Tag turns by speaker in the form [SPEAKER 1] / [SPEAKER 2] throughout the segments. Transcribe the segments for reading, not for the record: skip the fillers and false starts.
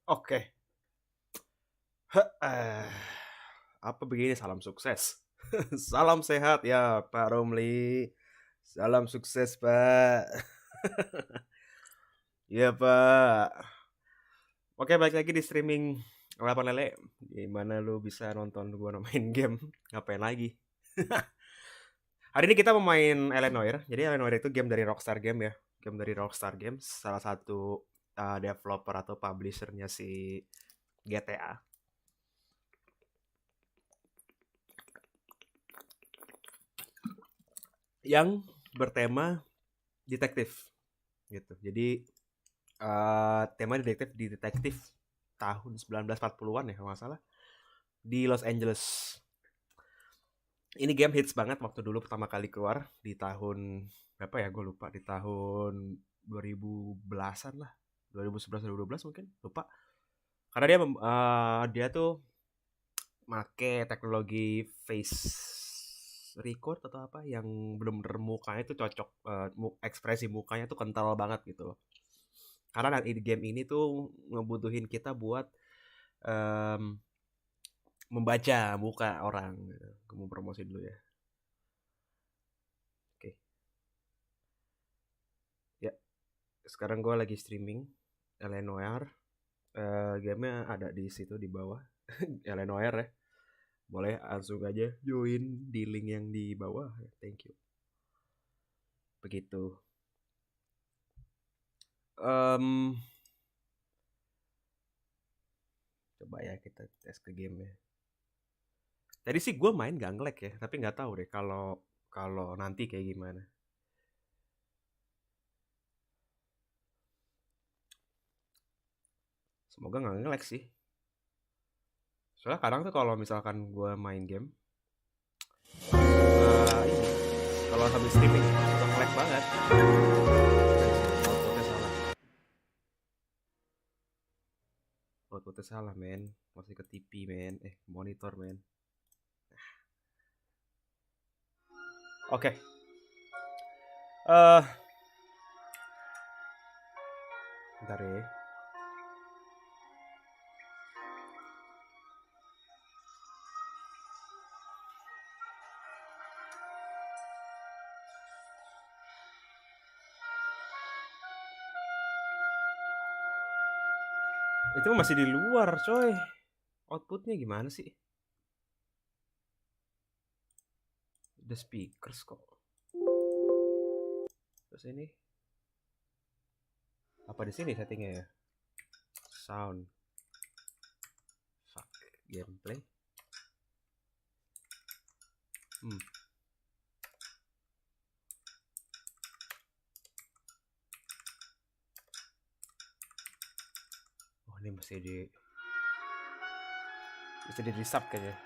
[SPEAKER 1] Oke. Apa begini salam sukses? Salam sehat ya Pak Romli. Salam sukses Pak. Iya Pak. Oke, balik lagi di streaming Lele. Gimana lu bisa nonton gua main game? Ngapain lagi? Hari ini kita mau main Noire. Jadi Noire itu game dari Rockstar Game ya. Game dari Rockstar Games, salah satu developer atau publishernya si GTA. Yang bertema detektif gitu. Jadi tema detektif di detektif tahun 1940-an ya kalau nggak salah di Los Angeles. Ini game hits banget waktu dulu pertama kali keluar di tahun berapa ya, gue lupa, di tahun 2010-an lah, 2011 2012 mungkin, lupa. Karena dia tuh make teknologi face record atau apa yang bener-bener mukanya tuh cocok, ekspresi mukanya tuh kental banget gitu loh. Karena di game ini tuh ngebutuhin kita buat membaca muka orang. Kamu promosi dulu ya. Oke. Ya, sekarang gue lagi streaming Noire. Gamenya ada di situ di bawah. Noire ya. Boleh langsung aja join di link yang di bawah. Thank you. Begitu. Coba ya kita tes ke game ya. Tadi sih gue main gak nge-lag ya, tapi nggak tahu deh kalau nanti kayak gimana. Semoga nggak nge-lag sih. Soalnya kadang tuh kalau misalkan gue main game, kalau sambil streaming suka nge-lag banget. Outputnya salah men, masih ke TV men, monitor men. Oke. Bentar ya. Itu masih di luar coy. Outputnya gimana sih? The speakers kok. Terus ini apa di sini settingnya ya? Sound. Fuck. Gameplay. Oh ini masih di restart kayaknya.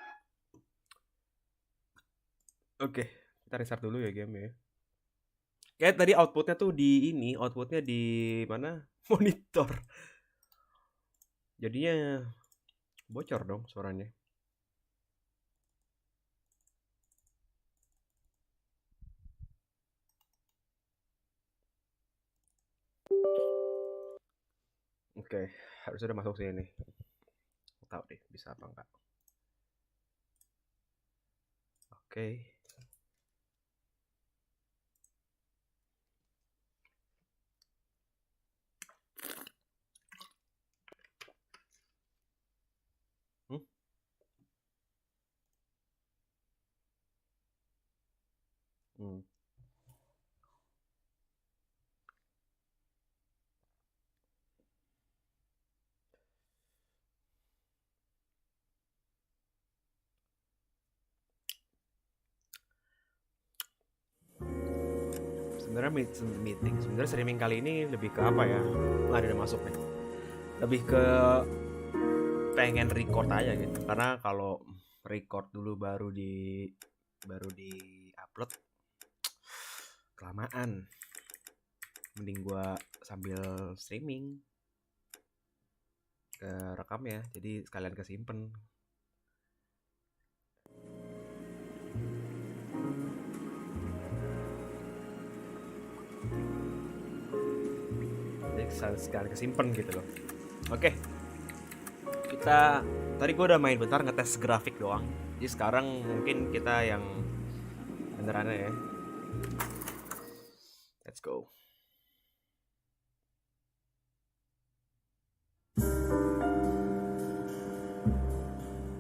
[SPEAKER 1] Oke, kita restart dulu ya game ya. Kayak tadi outputnya tuh outputnya di mana? Monitor. Jadinya bocor dong suaranya. Oke, harusnya udah masuk sini nih. Tahu deh bisa apa enggak. Oke. Sebenarnya sebenarnya streaming kali ini lebih ke apa ya? Ada masuk nih. Lebih ke pengen record aja gitu. Karena kalau record dulu baru di upload kelamaan. Mending gua sambil streaming ke rekam ya. Jadi sekalian kesimpen. Jadi sekalian kesimpen gitu loh. Oke. Tadi gue udah main bentar ngetes grafik doang. Jadi sekarang mungkin kita yang benerannya ya. Let's go.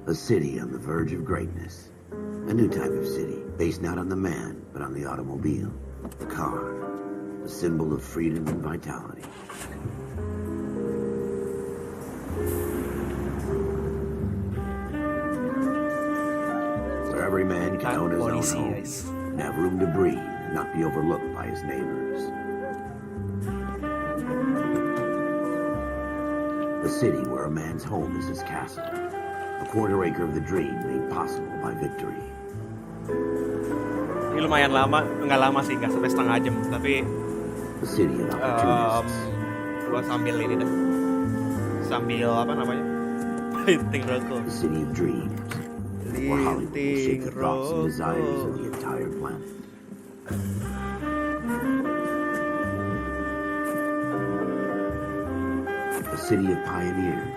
[SPEAKER 2] A city on the verge of greatness. A new type of city, based not on the man, but on the automobile. The car. A symbol of freedom and vitality. Where every man can own his own home, and have room to breathe, and not be overlooked by his neighbors. A city where a man's home is his castle. A quarter acre of the dream made possible by victory.
[SPEAKER 1] Ini lumayan lama, nggak lama sih, nggak sampai setengah jam, tapi
[SPEAKER 2] The city of opportunities.
[SPEAKER 1] gua sambil ini dah, sambil apa namanya, linting rokok.
[SPEAKER 2] The city of dreams. Where Hollywood will shape the thoughts and desires of the entire planet. A city of pioneers.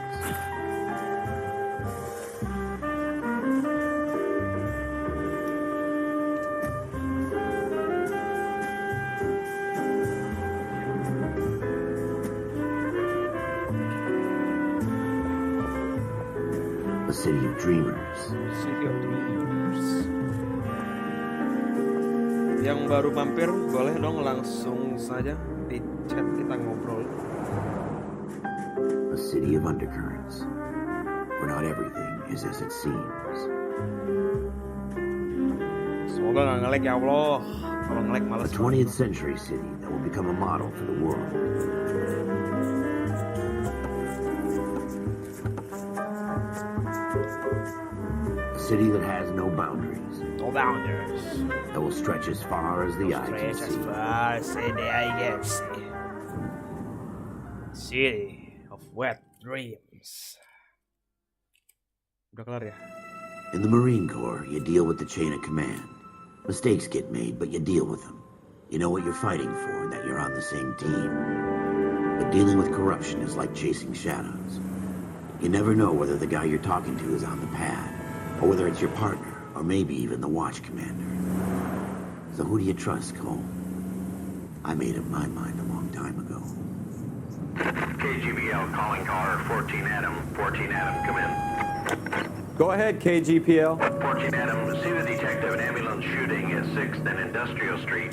[SPEAKER 2] A city of dreamers.
[SPEAKER 1] City of Dreamers. Yang baru mampir boleh dong langsung saja di chat kita ngobrol.
[SPEAKER 2] A city of undercurrents. Where not everything is as it seems.
[SPEAKER 1] Semoga nggak nge-lag ya Allah. Kalau nge-lag
[SPEAKER 2] A
[SPEAKER 1] males.
[SPEAKER 2] 20th century city that will become a model for the world. A city that has no boundaries.
[SPEAKER 1] No boundaries.
[SPEAKER 2] That will stretch as far as the eye can
[SPEAKER 1] Stretch as
[SPEAKER 2] see.
[SPEAKER 1] far as the eye can see. City of wet dreams. Udah kelar ya?
[SPEAKER 2] In the Marine Corps, you deal with the chain of command. Mistakes get made, but you deal with them. You know what you're fighting for, and that you're on the same team. But dealing with corruption is like chasing shadows. You never know whether the guy you're talking to is on the pad, or whether it's your partner, or maybe even the watch commander. So who do you trust, Cole? I made up my mind a long time ago.
[SPEAKER 3] KGBL calling caller 14 Adam. 14 Adam, come in.
[SPEAKER 4] Go ahead, KGPL.
[SPEAKER 3] 14 Adam, see the detective an ambulance shooting at 6th and Industrial Street.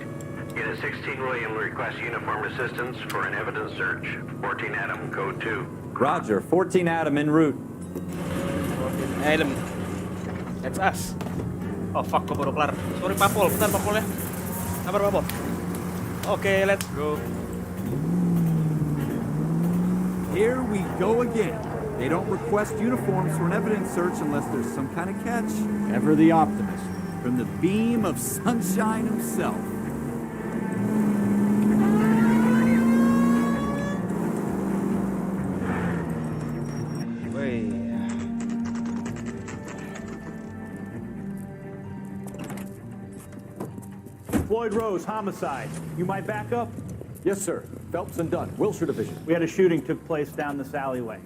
[SPEAKER 3] Unit 16 William requests uniformed assistance for an evidence search. 14 Adam, code 2.
[SPEAKER 4] Roger, 14 Adam en route.
[SPEAKER 1] Adam. That's us. Oh fuck, gue baru kelar. Sorry Papol, bentar Papol ya. Sabar Papol. Oke, let's go.
[SPEAKER 5] Here we go again. They don't request uniforms for an evidence search unless there's some kind of catch. Ever the optimist, from the beam of sunshine himself.
[SPEAKER 1] Wait.
[SPEAKER 6] Floyd Rose, homicide. You might back up?
[SPEAKER 4] Yes, sir. Phelps and Dunn, Wilshire Division.
[SPEAKER 6] We had a shooting took place down this alleyway.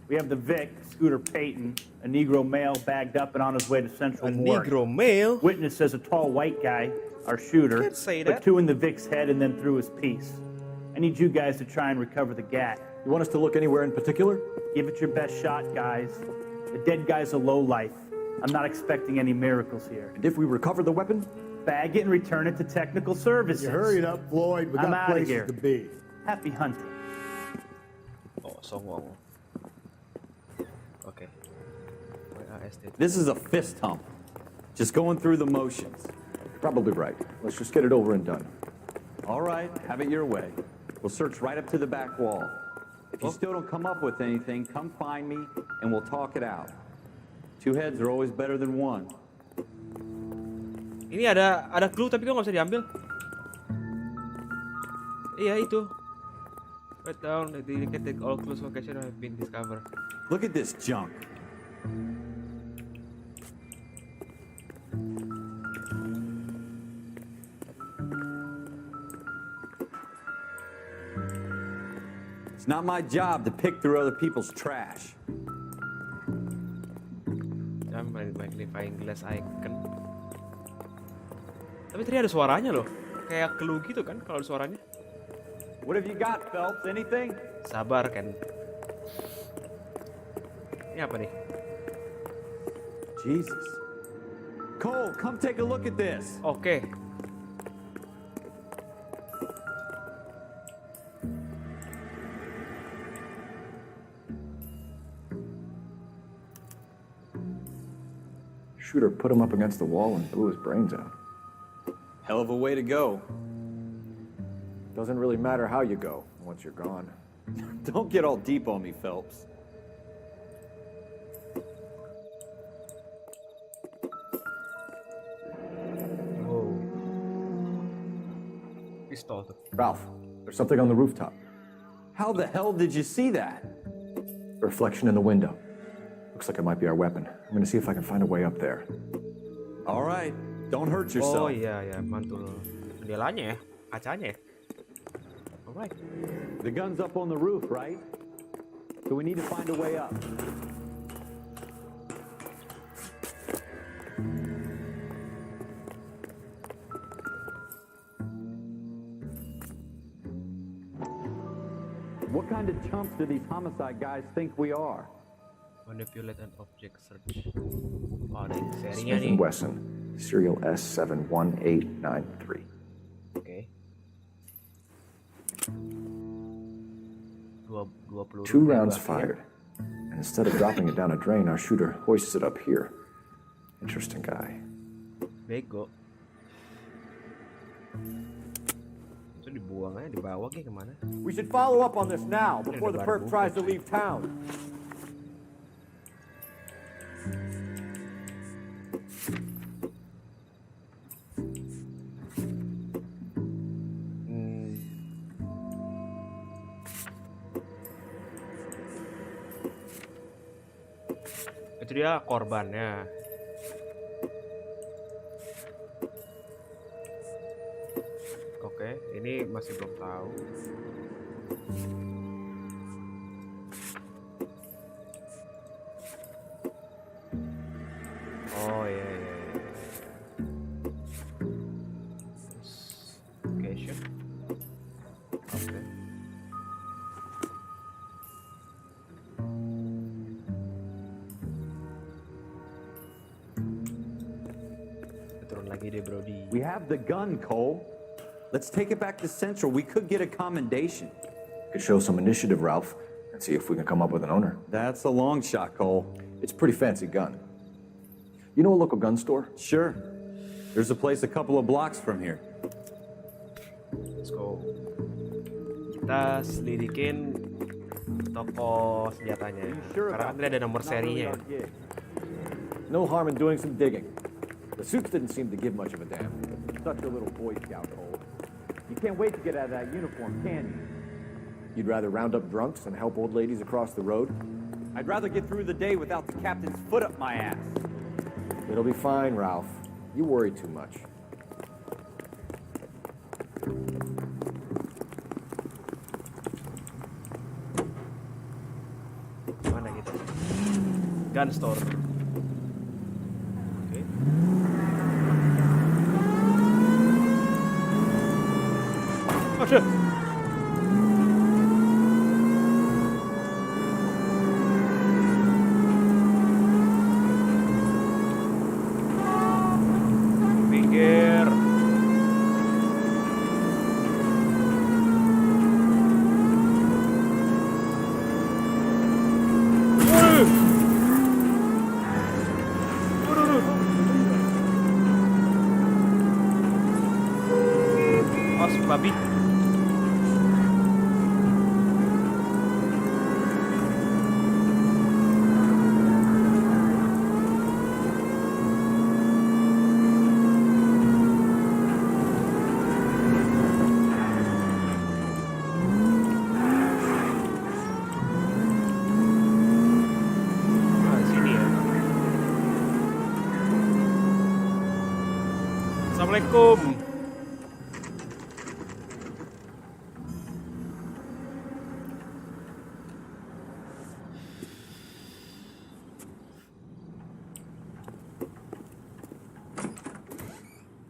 [SPEAKER 6] We have the Vic, Scooter Payton, a Negro male bagged up and on his way to Central
[SPEAKER 1] A
[SPEAKER 6] Morgue.
[SPEAKER 1] Negro male?
[SPEAKER 6] Witness says a tall white guy, our shooter,
[SPEAKER 1] Can't say
[SPEAKER 6] put
[SPEAKER 1] that.
[SPEAKER 6] 2 in the Vic's head and then threw his piece. I need you guys to try and recover the gat.
[SPEAKER 4] You want us to look anywhere in particular?
[SPEAKER 6] Give it your best shot, guys. The dead guy's a lowlife. I'm not expecting any miracles here.
[SPEAKER 4] And if we recover the weapon?
[SPEAKER 6] Bag it and return it to technical services.
[SPEAKER 7] You hurried up, Floyd. We
[SPEAKER 6] I'm
[SPEAKER 7] got
[SPEAKER 6] outta
[SPEAKER 7] places
[SPEAKER 6] here.
[SPEAKER 7] to be.
[SPEAKER 6] Happy hunting.
[SPEAKER 1] Oh, songong. Okay.
[SPEAKER 4] This is a fist hump. Just going through the motions. Probably right. Let's just get it over and done. All right, have it your way. We'll search right up to the back wall. If you still don't come up with anything, come find me and we'll talk it out. 2 heads are always better than 1.
[SPEAKER 1] Ini ada clue tapi kok nggak bisa diambil. Iya itu. Write down the indicated all clues location have been discovered.
[SPEAKER 4] Look at this junk. It's not my job to pick through other people's trash.
[SPEAKER 1] Magnifying glass icon. Tapi tadi ada suaranya loh. Kayak clue gitu kan kalau ada suaranya.
[SPEAKER 6] What have you got, Phelps? Anything?
[SPEAKER 1] Sabar kan. Ini apa nih?
[SPEAKER 4] Jesus. Cole, come take a look at this.
[SPEAKER 1] Oke.
[SPEAKER 7] Shooter put him up against the wall and blew his brains out.
[SPEAKER 4] Hell of a way to go.
[SPEAKER 7] Doesn't really matter how you go once you're gone.
[SPEAKER 4] Don't get all deep on me, Phelps.
[SPEAKER 1] Oh. Pistol tuh.
[SPEAKER 7] Ralph, there's something on the rooftop.
[SPEAKER 4] How the hell did you see that?
[SPEAKER 7] A reflection in the window. Looks like it might be our weapon. I'm gonna see if I can find a way up there.
[SPEAKER 4] All right, don't hurt
[SPEAKER 1] Oh
[SPEAKER 4] yourself.
[SPEAKER 1] iya ya, mantul jendelanya ya, kacanya ya. Alright.
[SPEAKER 4] The gun's up on the roof, right? So we need to find a way up. What kind of chumps do these homicide guys think we are?
[SPEAKER 1] Manipulate an object search. Oh, ada serinya
[SPEAKER 7] Smith
[SPEAKER 1] nih.
[SPEAKER 7] & Wesson, serial S71893.
[SPEAKER 1] Oke. Dua peluru.
[SPEAKER 7] 2 rounds
[SPEAKER 1] tembak, ya.
[SPEAKER 7] fired. And instead of dropping it down a drain, our shooter hoists it up here. Interesting guy.
[SPEAKER 1] Bego. Itu dibuang aja, dibawa kayak kemana?
[SPEAKER 5] We should follow up on this now before the
[SPEAKER 1] Ada
[SPEAKER 5] perp
[SPEAKER 1] baru
[SPEAKER 5] tries to
[SPEAKER 1] buka,
[SPEAKER 5] leave town.
[SPEAKER 1] Itu dia korbannya. Oke, ini masih belum tahu. Oh iya iya iya. Location. Oke. Turun lagi deh Brody.
[SPEAKER 4] We have the gun, Cole. Let's take it back to Central. We could get a commendation.
[SPEAKER 7] Could show some initiative, Ralph, and see if we can come up with an owner.
[SPEAKER 4] That's a long shot, Cole.
[SPEAKER 7] It's a pretty fancy gun. You know a local gun store?
[SPEAKER 4] Sure. There's a place a couple of blocks from here.
[SPEAKER 1] Let's go. Kita selidikin toko senjatanya. Karena kan ada nomor serinya.
[SPEAKER 7] No harm in doing some digging. The suits didn't seem to give much of a damn.
[SPEAKER 6] Such a little Boy Scout, Cole. You can't wait to get out of that uniform, can you?
[SPEAKER 7] You'd rather round up drunks and help old ladies across the road?
[SPEAKER 6] I'd rather get through the day without the captain's foot up my ass.
[SPEAKER 7] It'll be fine, Ralph. You worry too much.
[SPEAKER 1] Mana gitu? Gun store. Oke. Aduh. Pinggir. Os babi. Nah, sini ya. Assalamualaikum.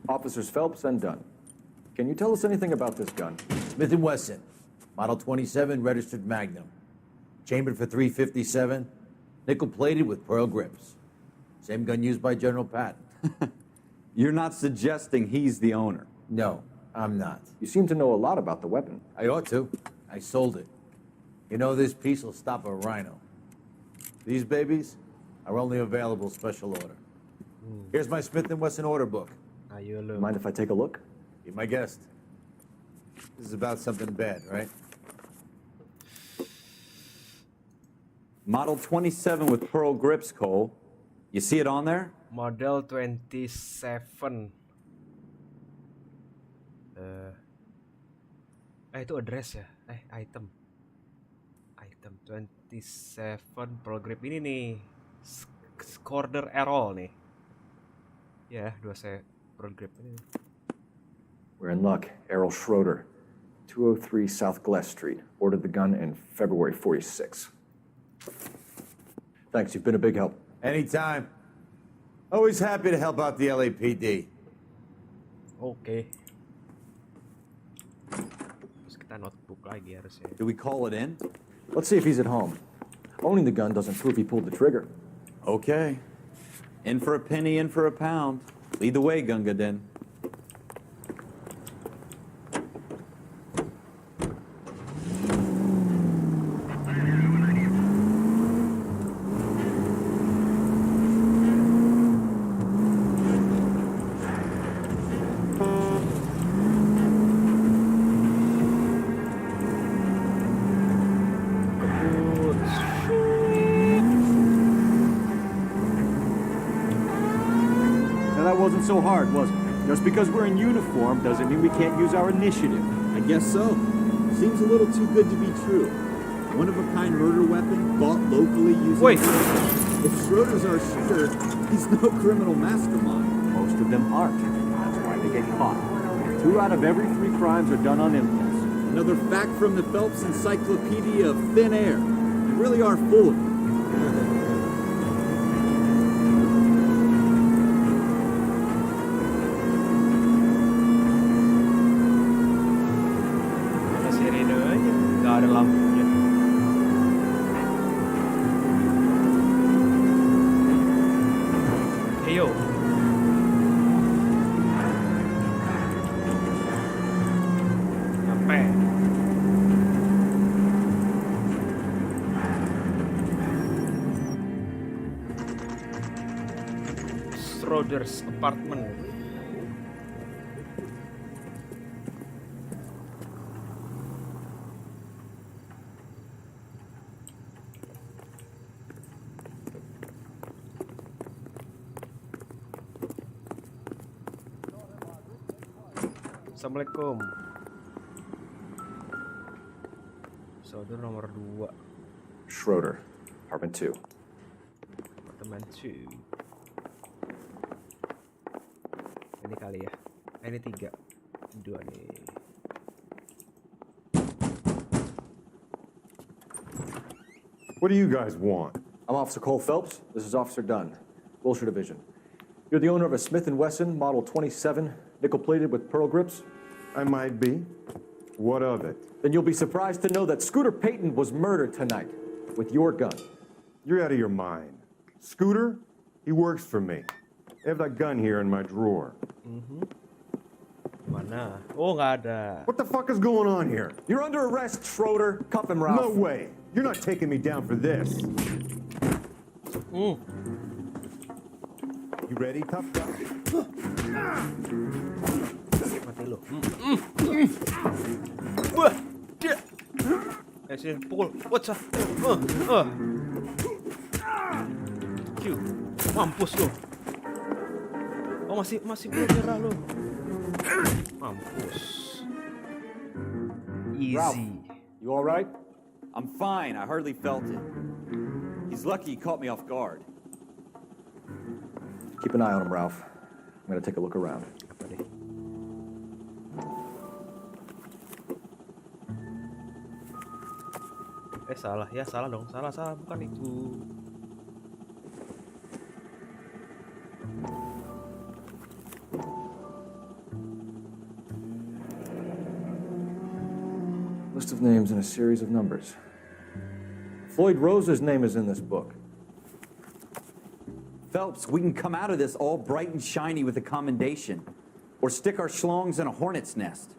[SPEAKER 7] Officers Phelps and Dunn. Can you tell us anything about this gun?
[SPEAKER 8] Smith & Wesson, model 27, registered Magnum. Chambered for .357, nickel-plated with pearl grips. Same gun used by General Patton.
[SPEAKER 4] You're not suggesting he's the owner?
[SPEAKER 8] No, I'm not.
[SPEAKER 7] You seem to know a lot about the weapon.
[SPEAKER 8] I ought to. I sold it. You know, this piece will stop a rhino. These babies are only available special order. Here's my Smith & Wesson order book.
[SPEAKER 1] Ayo lu.
[SPEAKER 7] Mind if I take a look?
[SPEAKER 8] Be my guest. This is about something bad, right?
[SPEAKER 4] Model 27 with pearl grips, Cole. You see it on there?
[SPEAKER 1] Model 27. Itu address ya? Item. Item 27 Pro Grip ini nih. Scorder Errol nih. Ya, 2 Pro Grip ini.
[SPEAKER 7] We're in luck. Errol Schroeder, 203 South Glass Street. Ordered the gun in February 46. Thanks, you've been a big help.
[SPEAKER 8] Anytime. Always happy to help out the LAPD.
[SPEAKER 1] Oke. Terus kita notebook lagi harusnya.
[SPEAKER 4] Do we call it in?
[SPEAKER 7] Let's see if he's at home. Owning the gun doesn't prove he pulled the trigger.
[SPEAKER 4] Okay. In for a penny, in for a pound. Lead the way, Gunga Din.
[SPEAKER 5] Wasn't so hard, was it? Just because we're in uniform doesn't mean we can't use our initiative. I guess so. Seems a little too good to be true. One-of-a-kind murder weapon bought locally using...
[SPEAKER 1] Wait!
[SPEAKER 5] If Schroeder's our shooter, he's no criminal mastermind. Most of them aren't. That's why they get caught. 2 out of every 3 crimes are done on impulse. Another fact from the Phelps Encyclopedia of Thin Air. You really are full of it.
[SPEAKER 1] Schroeder's apartment. Assalamualaikum. Schroeder nomor 2.
[SPEAKER 7] Schroeder, apartment 2.
[SPEAKER 1] Apartemen 2. Ini kali ya. Ini 3. 2 nih.
[SPEAKER 9] What do you guys want?
[SPEAKER 7] I'm Officer Cole Phelps. This is Officer Dunn, Wilshire Division. You're the owner of a Smith & Wesson Model 27, nickel-plated with pearl grips?
[SPEAKER 9] I might be. What of it?
[SPEAKER 7] Then you'll be surprised to know that Scooter Payton was murdered tonight with your gun.
[SPEAKER 9] You're out of your mind. Scooter? He works for me. I have that gun here in my drawer.
[SPEAKER 1] Mana? Oh, nggak ada.
[SPEAKER 9] What the fuck is going on here?
[SPEAKER 7] You're under arrest, Schroeder. Cuff him, Ralph.
[SPEAKER 9] No way. You're not taking me down for this. You ready, tough guy?
[SPEAKER 1] Mati lu. Wah, dia. Sini pukul. What's up? Q. Mampus lu. Oh, masih belum nyerah lu. Mampus. Easy.
[SPEAKER 4] Ralph, you all right? I'm fine. I hardly felt it. He's lucky he caught me off guard.
[SPEAKER 7] Keep an eye on him, Ralph. I'm gonna take a look around.
[SPEAKER 1] Apa deh? Salah ya, salah dong. Salah, bukan itu.
[SPEAKER 7] of names and a series of numbers. Floyd Rose's name is in this book.
[SPEAKER 4] Phelps, we can come out of this all bright and shiny with a commendation, or stick our schlongs in a hornet's nest.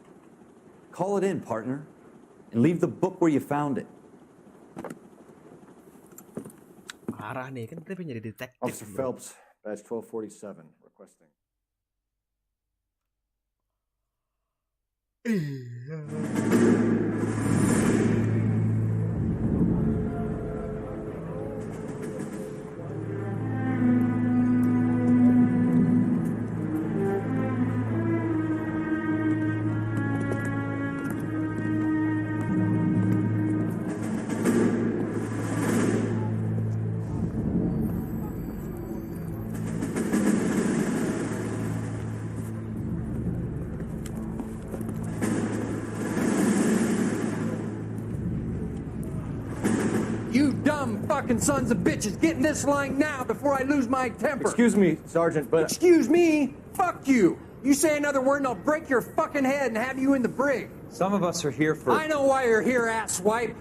[SPEAKER 4] Call it in, partner, and leave the book where you found it.
[SPEAKER 1] Parah nih, kan kita pengen jadi detektif.
[SPEAKER 7] Officer
[SPEAKER 1] bro.
[SPEAKER 7] Phelps, badge 1247, requesting.
[SPEAKER 10] You dumb fucking sons of bitches, get in this line now before I lose my temper.
[SPEAKER 7] Excuse me, Sergeant, but...
[SPEAKER 10] Excuse me? Fuck you. You say another word and I'll break your fucking head and have you in the brig.
[SPEAKER 6] Some of us are here for...
[SPEAKER 10] I know why you're here, asswipe.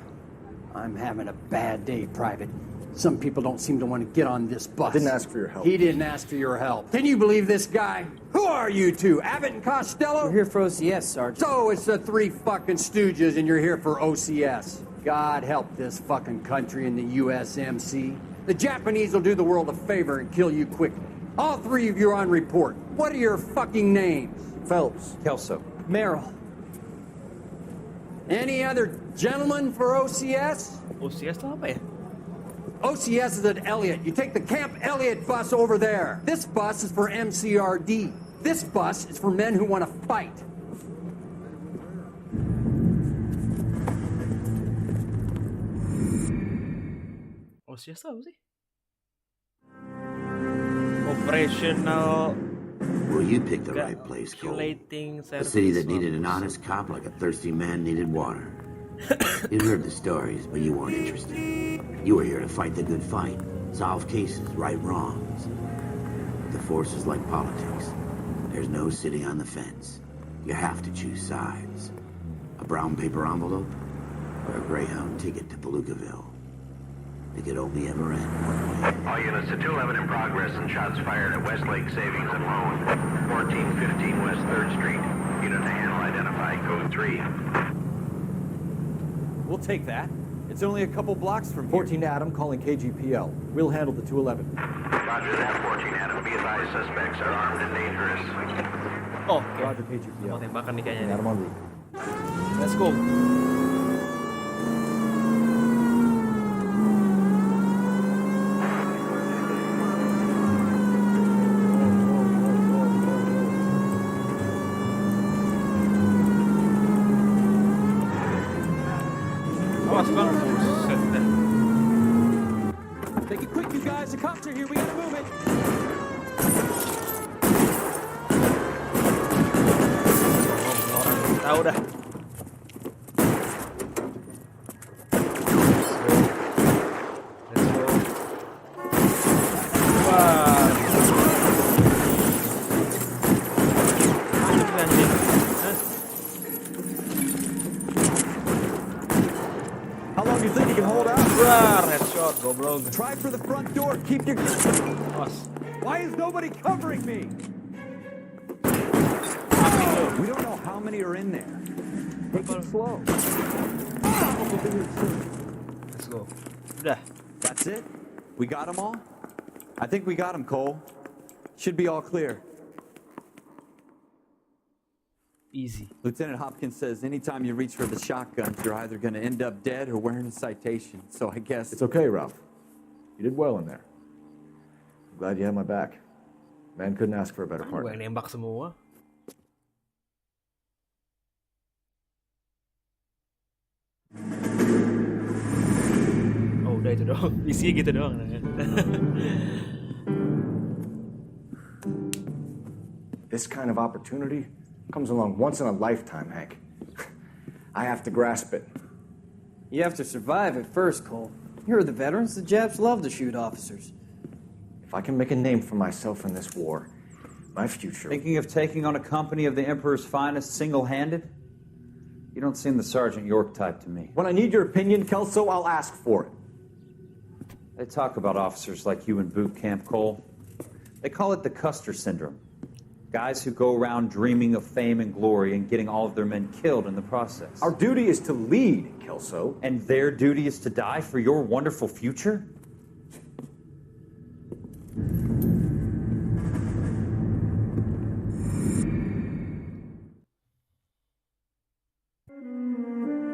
[SPEAKER 10] I'm having a bad day, Private. Some people don't seem to want to get on this bus.
[SPEAKER 7] I didn't ask for your help.
[SPEAKER 10] He didn't ask for your help. Can you believe this guy? Who are you two? Abbott and Costello?
[SPEAKER 11] We're here for OCS, Sergeant.
[SPEAKER 10] So it's the three fucking stooges and you're here for OCS. God help this fucking country and the USMC. The Japanese will do the world a favor and kill you quickly. All three of you are on report. What are your fucking names?
[SPEAKER 7] Phelps.
[SPEAKER 6] Kelso.
[SPEAKER 11] Merrill.
[SPEAKER 10] Any other gentlemen for OCS?
[SPEAKER 1] OCS tuh apa ya?
[SPEAKER 10] OCS is at Elliott. You take the Camp Elliott bus over there. This bus is for MCRD. This bus is for men who want to fight.
[SPEAKER 1] OCS tuh apa sih? Operational
[SPEAKER 2] Well, you picked the right place, Cole.
[SPEAKER 1] Calculating
[SPEAKER 2] A city that
[SPEAKER 1] Service
[SPEAKER 2] needed an
[SPEAKER 1] Office.
[SPEAKER 2] honest cop like a thirsty man needed water. You'd heard the stories, but you weren't interested. You were here to fight the good fight, solve cases, right wrongs. The force is like politics. There's no sitting on the fence. You have to choose sides. A brown paper envelope or a Greyhound ticket to Palookaville. It could only ever end one way.
[SPEAKER 3] All units to 211 in progress and shots fired at Westlake Savings and Loan, 1415 West 3rd Street. Unit to handle identified, code 3.
[SPEAKER 4] We'll take that. It's only a couple blocks from here.
[SPEAKER 7] 14 Adam calling KGPL. We'll handle the 211.
[SPEAKER 3] Roger that, 14 Adam. Be advised, suspects are armed and dangerous.
[SPEAKER 1] Oh,
[SPEAKER 7] Roger KGPL.
[SPEAKER 1] mau tembakan nih kayaknya.
[SPEAKER 7] Adam en route.
[SPEAKER 1] Let's go. Awas bang, buset dah.
[SPEAKER 10] Take it quick, you guys. The cops are here. We gotta move it.
[SPEAKER 1] Orang tahu dah. Let's go. Wah. Anjing. Hah?
[SPEAKER 4] How long do you think you can hold out?
[SPEAKER 1] Wah, headshot, goblok.
[SPEAKER 4] Try for the front door. Keep your...
[SPEAKER 1] Awas.
[SPEAKER 4] Why is nobody covering me? We don't know how many are in there. Take it slow.
[SPEAKER 1] Let's go. Udah.
[SPEAKER 4] That's it? We got them all? I think we got them, Cole. Should be all clear.
[SPEAKER 1] Easy.
[SPEAKER 4] Lieutenant Hopkins says anytime you reach for the shotguns, you're either going to end up dead or wearing a citation. So I guess...
[SPEAKER 7] It's okay, Ralph. You did well in there. I'm glad you had my back. Man couldn't ask for a better
[SPEAKER 1] Gue
[SPEAKER 7] partner.
[SPEAKER 1] yang nembak semua. Oh, udah itu doang. Isinya gitu doang.
[SPEAKER 5] This kind of opportunity comes along once in a lifetime, Hank. I have to grasp it.
[SPEAKER 11] You have to survive it first, Cole. Here are the veterans. The Japs love to shoot officers.
[SPEAKER 5] If I can make a name for myself in this war, my future...
[SPEAKER 6] Thinking of taking on a company of the Emperor's finest single-handed?
[SPEAKER 4] You don't seem the Sergeant York type to me.
[SPEAKER 7] When I need your opinion, Kelso, I'll ask for it.
[SPEAKER 4] They talk about officers like you in boot camp, Cole. They call it the Custer syndrome. Guys who go around dreaming of fame and glory and getting all of their men killed in the process.
[SPEAKER 7] Our duty is to lead, Kelso.
[SPEAKER 4] And their duty is to die for your wonderful future?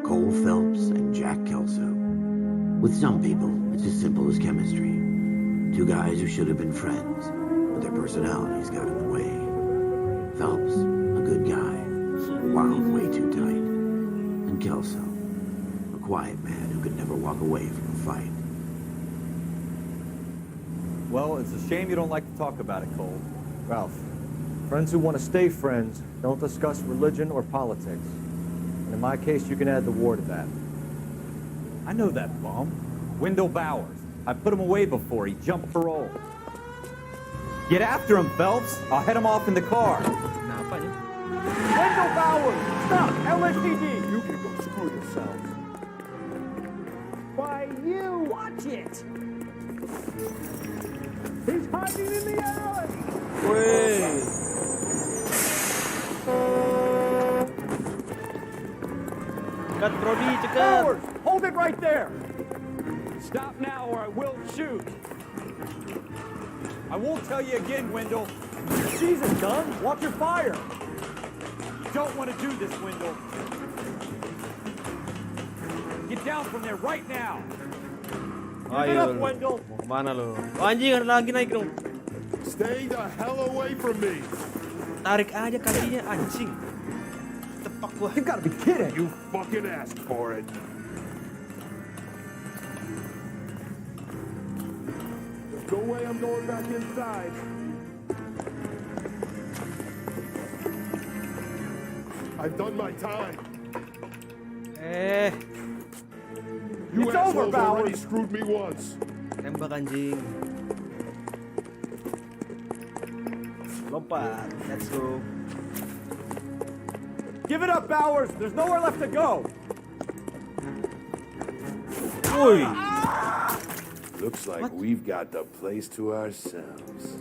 [SPEAKER 2] Cole Phelps and Jack Kelso. With some people, it's as simple as chemistry. Two guys who should have been friends, but their personalities got in the way. Phelps, a good guy, wound way too tight. And Kelso, a quiet man who could never walk away from a fight.
[SPEAKER 7] Well, it's a shame you don't like to talk about it, Cole. Ralph, friends who want to stay friends don't discuss religion or politics. And in my case, you can add the war to that.
[SPEAKER 4] I know that bum. Wendell Bowers. I put him away before he jumped parole. Get after him, Phelps. I'll head him off in the car.
[SPEAKER 1] Kenapa ya?
[SPEAKER 7] Wendell Bowers! Stop! LSPD! You can go screw yourself.
[SPEAKER 6] Why, you watch it! He's hiding in the alley!
[SPEAKER 1] Woi. Cekat, Brody, cekat.
[SPEAKER 7] Bowers! Hold it right there!
[SPEAKER 6] Stop now or I will shoot!
[SPEAKER 7] I won't tell you again, Wendell. Jesus, gun! Watch your fire!
[SPEAKER 6] You don't want to do this, Wendell. Get down from there right now!
[SPEAKER 7] Give it up,
[SPEAKER 1] Ayo,
[SPEAKER 7] Wendell!
[SPEAKER 1] mau kemana lo? Oh, anjing, ada lagi naik dong.
[SPEAKER 9] Stay the hell away from me.
[SPEAKER 1] Tarik aja kakinya, anjing. Tepak gua.
[SPEAKER 7] You gotta be kidding!
[SPEAKER 9] You fucking asked for it. There's no way I'm going back inside. I've done my time. You
[SPEAKER 7] It's
[SPEAKER 9] assholes
[SPEAKER 7] over,
[SPEAKER 9] already
[SPEAKER 7] Bowers.
[SPEAKER 9] screwed me once.
[SPEAKER 1] Tembak anjing. Lompat. Let's go.
[SPEAKER 7] Give it up, Bowers! There's nowhere left to go!
[SPEAKER 1] Woi.
[SPEAKER 9] Looks like we've got the place to ourselves.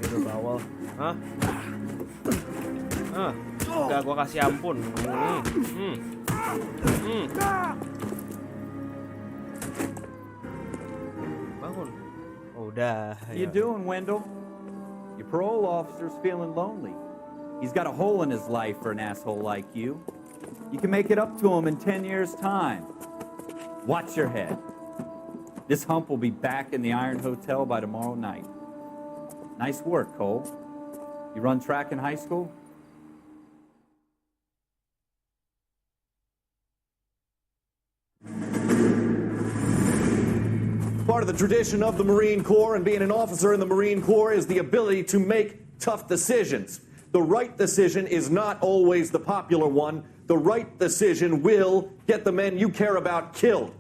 [SPEAKER 1] Itu bawah. Hah? Ah. Enggak, gua kasih ampun. Bangun. Oh, udah.
[SPEAKER 4] How you doing, Wendell? Your parole officer's feeling lonely. He's got a hole in his life for an asshole like you. You can make it up to him in 10 years' time. Watch your head. This hump will be back in the Iron Hotel by tomorrow night. Nice work, Cole. You run track in high school?
[SPEAKER 12] Part of the tradition of the Marine Corps and being an officer in the Marine Corps is the ability to make tough decisions. The right decision is not always the popular one. The right decision will get the men you care about killed.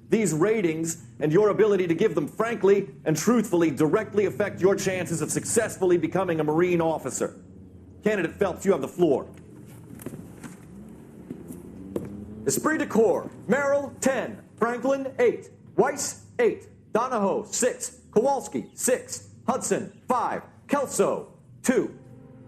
[SPEAKER 12] These ratings and your ability to give them frankly and truthfully directly affect your chances of successfully becoming a Marine officer. Candidate Phelps, you have the floor. Esprit de Corps, Merrill, 10. Franklin, 8. Weiss, 8. Donahoe, 6. Kowalski, 6. Hudson, 5. Kelso, 2.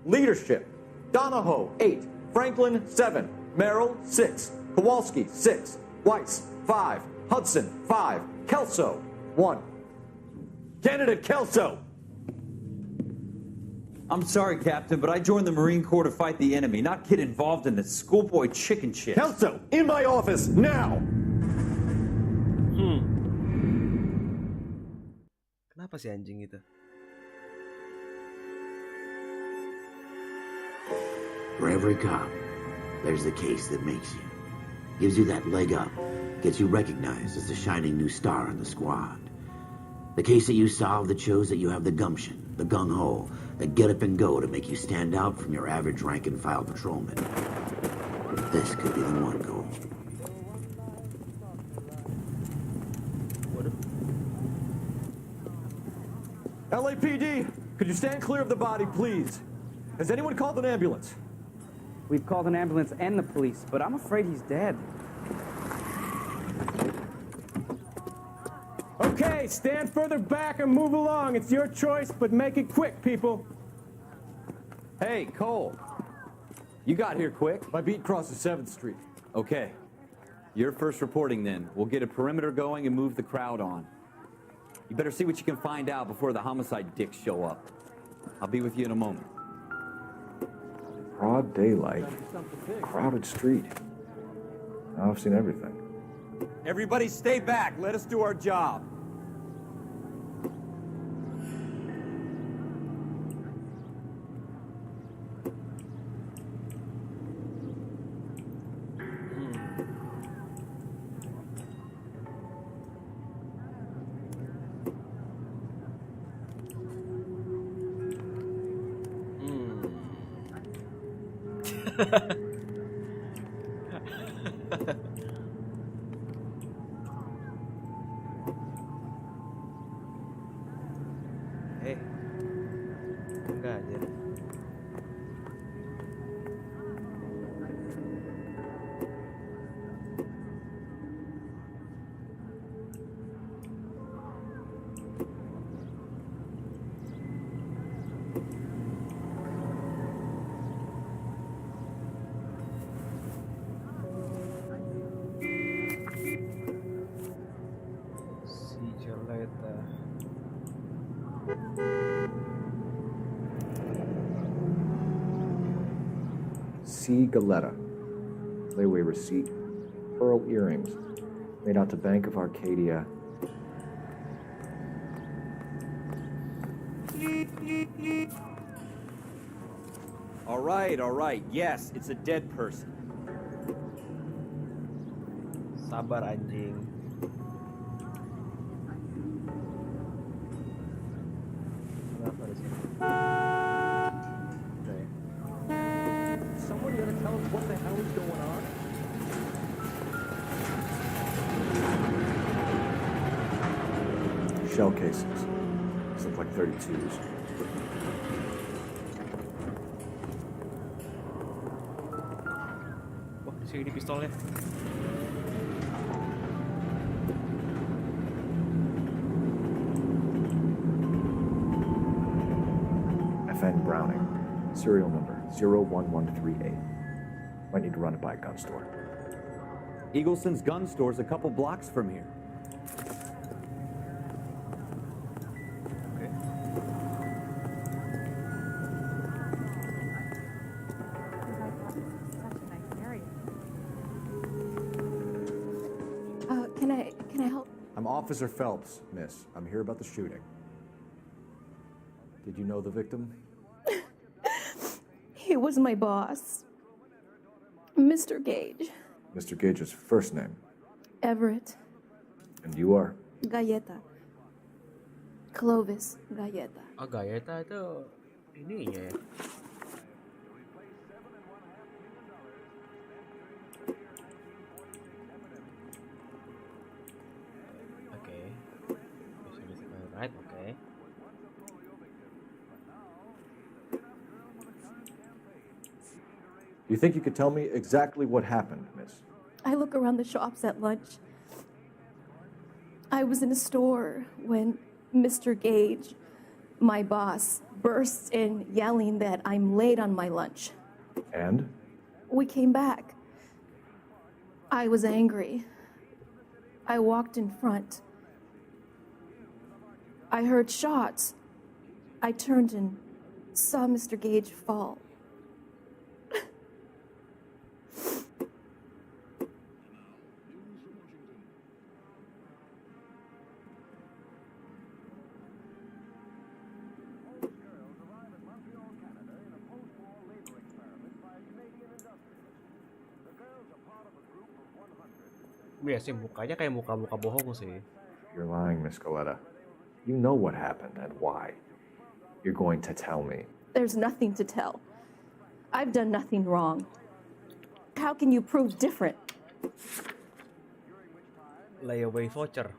[SPEAKER 12] Leadership, Donahoe, 8. Franklin, 7. Merrill, 6. Kowalski, 6. Weiss, 5. Hudson, 5. Kelso, 1. Candidate Kelso.
[SPEAKER 4] I'm sorry, Captain, but I joined the Marine Corps to fight the enemy, not get involved in this schoolboy chicken shit.
[SPEAKER 12] Kelso, in my office, now!
[SPEAKER 1] Kenapa sih anjing itu?
[SPEAKER 2] For every cop, there's the case that makes you. Gives you that leg up. Gets you recognized as the shining new star in the squad. The case that you solve that shows that you have the gumption, the gung-ho, the get up and go to make you stand out from your average rank-and-file patrolman. This could be the one, Cole.
[SPEAKER 7] LAPD, could you stand clear of the body, please? Has anyone called an ambulance?
[SPEAKER 6] We've called an ambulance and the police, but I'm afraid he's dead.
[SPEAKER 13] Okay, stand further back and move along. It's your choice, but make it quick, people.
[SPEAKER 4] Hey, Cole. You got here quick.
[SPEAKER 7] My beat crosses 7th Street.
[SPEAKER 4] Okay. You're first reporting then. We'll get a perimeter going and move the crowd on. You better see what you can find out before the homicide dicks show up. I'll be with you in a moment.
[SPEAKER 5] Broad daylight. Crowded street. Now I've seen everything.
[SPEAKER 7] Everybody stay back. Let us do our job.
[SPEAKER 1] Enggak aja. See you later.
[SPEAKER 5] C. Galetta. Layaway receipt. Pearl earrings. Made out to Bank of Arcadia.
[SPEAKER 4] All right. Yes, it's a dead person.
[SPEAKER 1] Sabar anjing. Kenapa di sini? Oke.
[SPEAKER 7] Someone gonna tell us what the hell is going on?
[SPEAKER 5] Shell cases. These look like 32s.
[SPEAKER 1] Wah, di sini pistolnya.
[SPEAKER 5] FN Browning. Serial number 01138. Might need to run it by a gun store.
[SPEAKER 4] Eagleson's gun store's a couple blocks from here.
[SPEAKER 1] Oke.
[SPEAKER 14] Can I help?
[SPEAKER 5] I'm Officer Phelps, miss. I'm here about the shooting. Did you know the victim?
[SPEAKER 14] He was my boss, Mr. Gage.
[SPEAKER 5] Mr. Gage's first name.
[SPEAKER 14] Everett.
[SPEAKER 5] And you are?
[SPEAKER 14] Galleta. Clovis Galleta.
[SPEAKER 1] Oh, Galleta itu ininya ya. Oke. Right, oke.
[SPEAKER 5] You think you could tell me exactly what happened, miss?
[SPEAKER 14] I look around the shops at lunch. I was in a store when Mr. Gage, my boss, bursts in yelling that I'm late on my lunch.
[SPEAKER 5] And?
[SPEAKER 14] We came back. I was angry. I walked in front. I heard shots. I turned and saw Mr. Gage fall.
[SPEAKER 1] Ya sih mukanya kayak muka-muka bohong sih.
[SPEAKER 5] You're lying, Miss Galetta. You know what happened and why. You're going to tell me.
[SPEAKER 14] There's nothing to tell. I've done nothing wrong. How can you prove different?
[SPEAKER 1] Layaway voucher.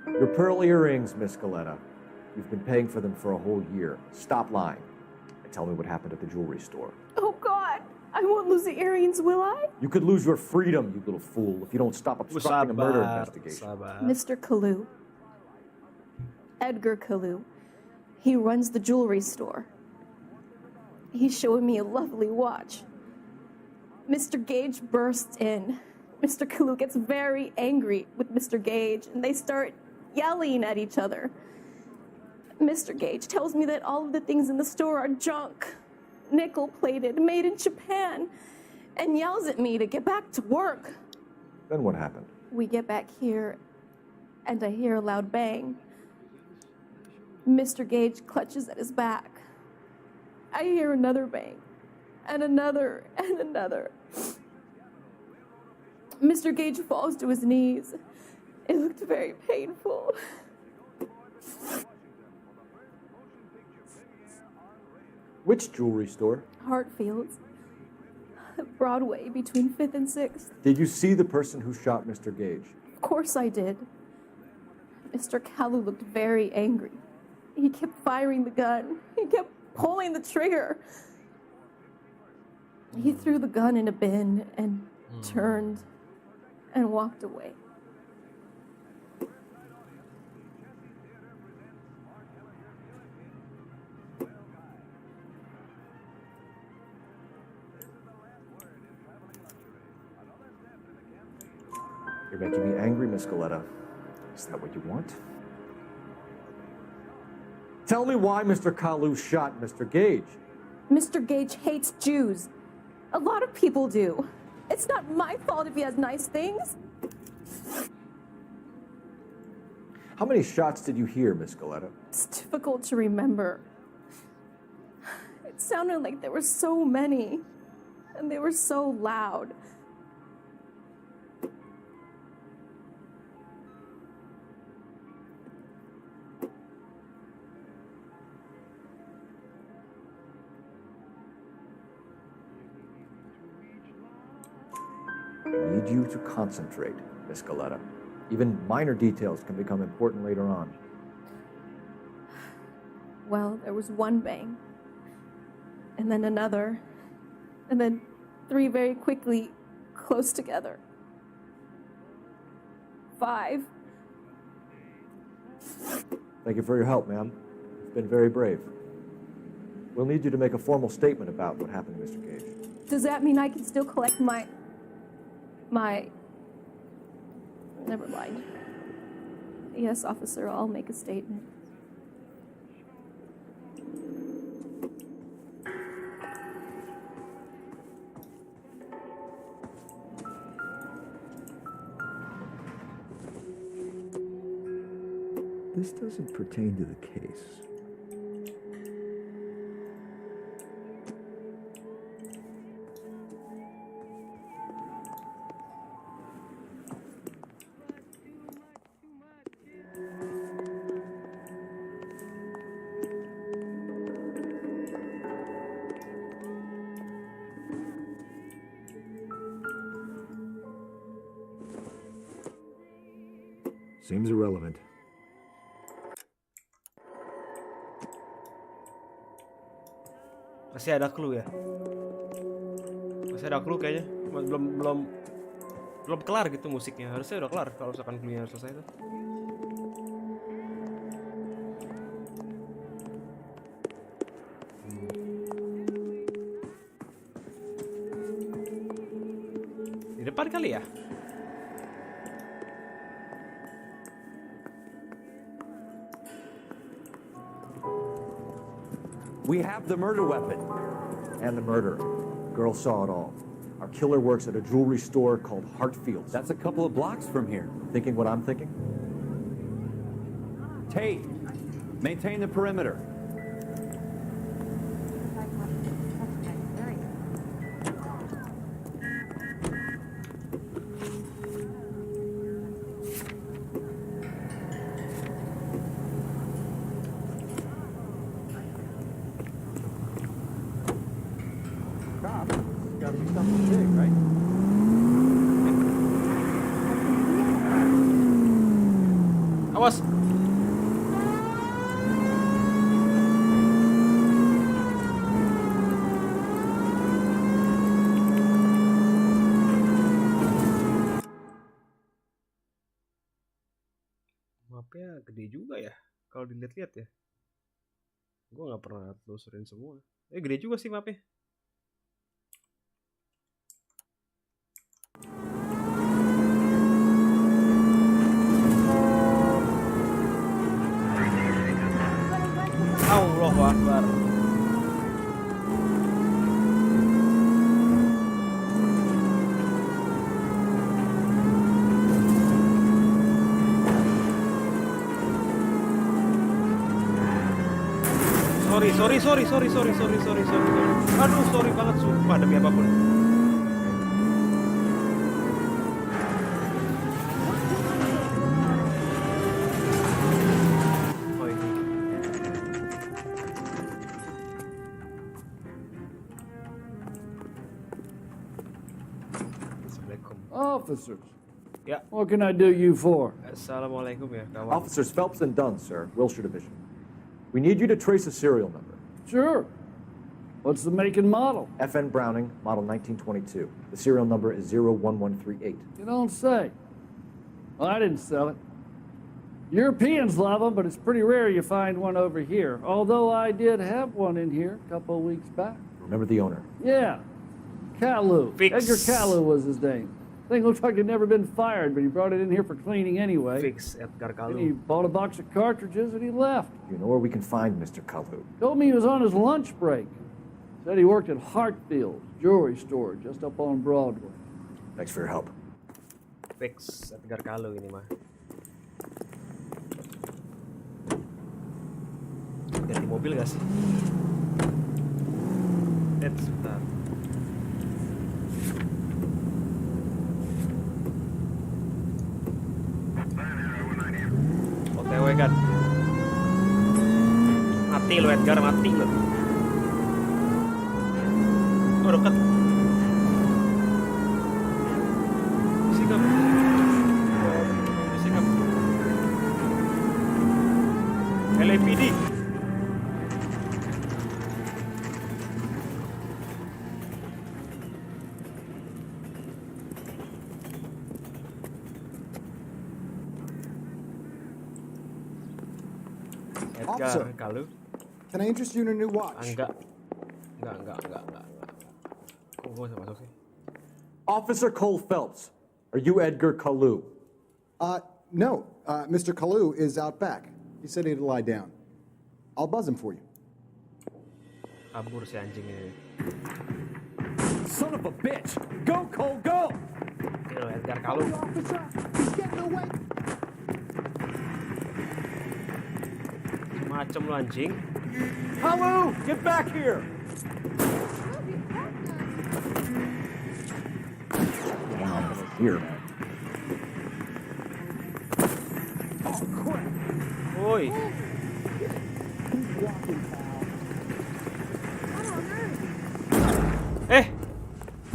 [SPEAKER 5] Your pearl earrings, Miss Galetta.
[SPEAKER 7] You've been paying for them for a whole year. Stop lying and tell me what happened at the jewelry store.
[SPEAKER 14] Oh, God. I won't lose the earrings, will I?
[SPEAKER 7] You could lose your freedom, you little fool, if you don't stop obstructing a murder investigation.
[SPEAKER 14] Mr. Kalu. Edgar Kalu. He runs the jewelry store. He's showing me a lovely watch. Mr. Gage bursts in. Mr. Kalu gets very angry with Mr. Gage, and they start yelling at each other. Mr. Gage tells me that all of the things in the store are junk, nickel-plated, made in Japan, and yells at me to get back to work.
[SPEAKER 7] Then what happened?
[SPEAKER 14] We get back here, and I hear a loud bang. Mr. Gage clutches at his back. I hear another bang, and another, and another. Mr. Gage falls to his knees. It looked very painful.
[SPEAKER 7] Which jewelry store?
[SPEAKER 14] Hartfield's. Broadway, between 5th and 6th.
[SPEAKER 7] Did you see the person who shot Mr. Gage?
[SPEAKER 14] Of course I did. Mr. Kalu looked very angry. He kept firing the gun. He kept pulling the trigger. He threw the gun in a bin and turned and walked away.
[SPEAKER 7] You're making me angry, Miss Goleta. Is that what you want? Tell me why Mr. Kalu shot Mr. Gage.
[SPEAKER 14] Mr. Gage hates Jews. A lot of people do. It's not my fault if he has nice things.
[SPEAKER 7] How many shots did you hear, Miss Goleta?
[SPEAKER 14] It's difficult to remember. It sounded like there were so many, and they were so loud.
[SPEAKER 7] I need you to concentrate, Miss Goleta. Even minor details can become important later on.
[SPEAKER 14] Well, there was one bang, and then another, and then 3 very quickly, close together. 5.
[SPEAKER 7] Thank you for your help, ma'am. You've been very brave. We'll need you to make a formal statement about what happened to Mr. Gage.
[SPEAKER 14] Does that mean I can still collect my... Never mind. Yes, officer, I'll make a statement.
[SPEAKER 5] This doesn't pertain to the case. Seems irrelevant.
[SPEAKER 1] Masih ada clue ya? Masih ada clue kayaknya. Belum kelar gitu musiknya. Harusnya udah kelar kalau misalkan clue-nya selesai tuh. Di depan kali ya?
[SPEAKER 4] We have the murder weapon.
[SPEAKER 7] And the murderer. Girl saw it all. Our killer works at a jewelry store called Hartfield's.
[SPEAKER 4] That's a couple of blocks from here.
[SPEAKER 7] Thinking what I'm thinking?
[SPEAKER 4] Tate, maintain the perimeter.
[SPEAKER 7] Gotta be something big, right?
[SPEAKER 1] Awas. Mapnya gede juga ya kalau dilihat-lihat ya. Gue nggak pernah telusurin semua. Gede juga sih mapnya. Allahu Akbar. Sorry. Aduh, sorry banget sumpah demi apapun. Oh, ini. Assalamualaikum.
[SPEAKER 15] Officers.
[SPEAKER 1] Yeah.
[SPEAKER 15] What can I do you for?
[SPEAKER 1] Assalamualaikum ya kawan.
[SPEAKER 7] Officers Phelps and Dunn, sir, Wilshire Division. We need you to trace a serial number.
[SPEAKER 15] Sure. What's the make and model?
[SPEAKER 7] FN Browning, model 1922. The serial number is 01138.
[SPEAKER 15] You don't say. Well, I didn't sell it. Europeans love them, but it's pretty rare you find one over here. Although I did have one in here a couple of weeks back.
[SPEAKER 7] Remember the owner?
[SPEAKER 15] Yeah. Kalu. Edgar Kalu was his name. Thing looks like he'd never been fired, but he brought it in here for cleaning anyway.
[SPEAKER 1] Fix Edgar Kalu.
[SPEAKER 15] Then he bought a box of cartridges and he left.
[SPEAKER 7] You know where we can find Mr. Kalu?
[SPEAKER 15] Told me he was on his lunch break. Said he worked at Hartfield's jewelry store just up on Broadway.
[SPEAKER 7] Thanks for your help.
[SPEAKER 1] Fix Edgar Kalu ini mah. Ganti mobil gak sih? Sebentar. OTW kan. Mati lo Edgar, mati lo. Oh dekat. Sikap. LAPD.
[SPEAKER 16] Officer,
[SPEAKER 1] Kalu.
[SPEAKER 16] Can I interest you in a new watch?
[SPEAKER 1] Enggak. Kok gue bisa masuk sih?
[SPEAKER 7] Officer Cole Phelps, are you Edgar Kalu?
[SPEAKER 16] No. Mr. Kalu is out back. He said he'd lie down. I'll buzz him for you.
[SPEAKER 1] Kabur si anjing ini.
[SPEAKER 12] Son of a bitch! Go, Cole, go!
[SPEAKER 1] Ini loh Edgar Kalu.
[SPEAKER 16] Officer, he's getting away.
[SPEAKER 1] Macem lu anjing.
[SPEAKER 12] Kalu, get back here!
[SPEAKER 7] Here.
[SPEAKER 16] Oh, crap.
[SPEAKER 1] Woi.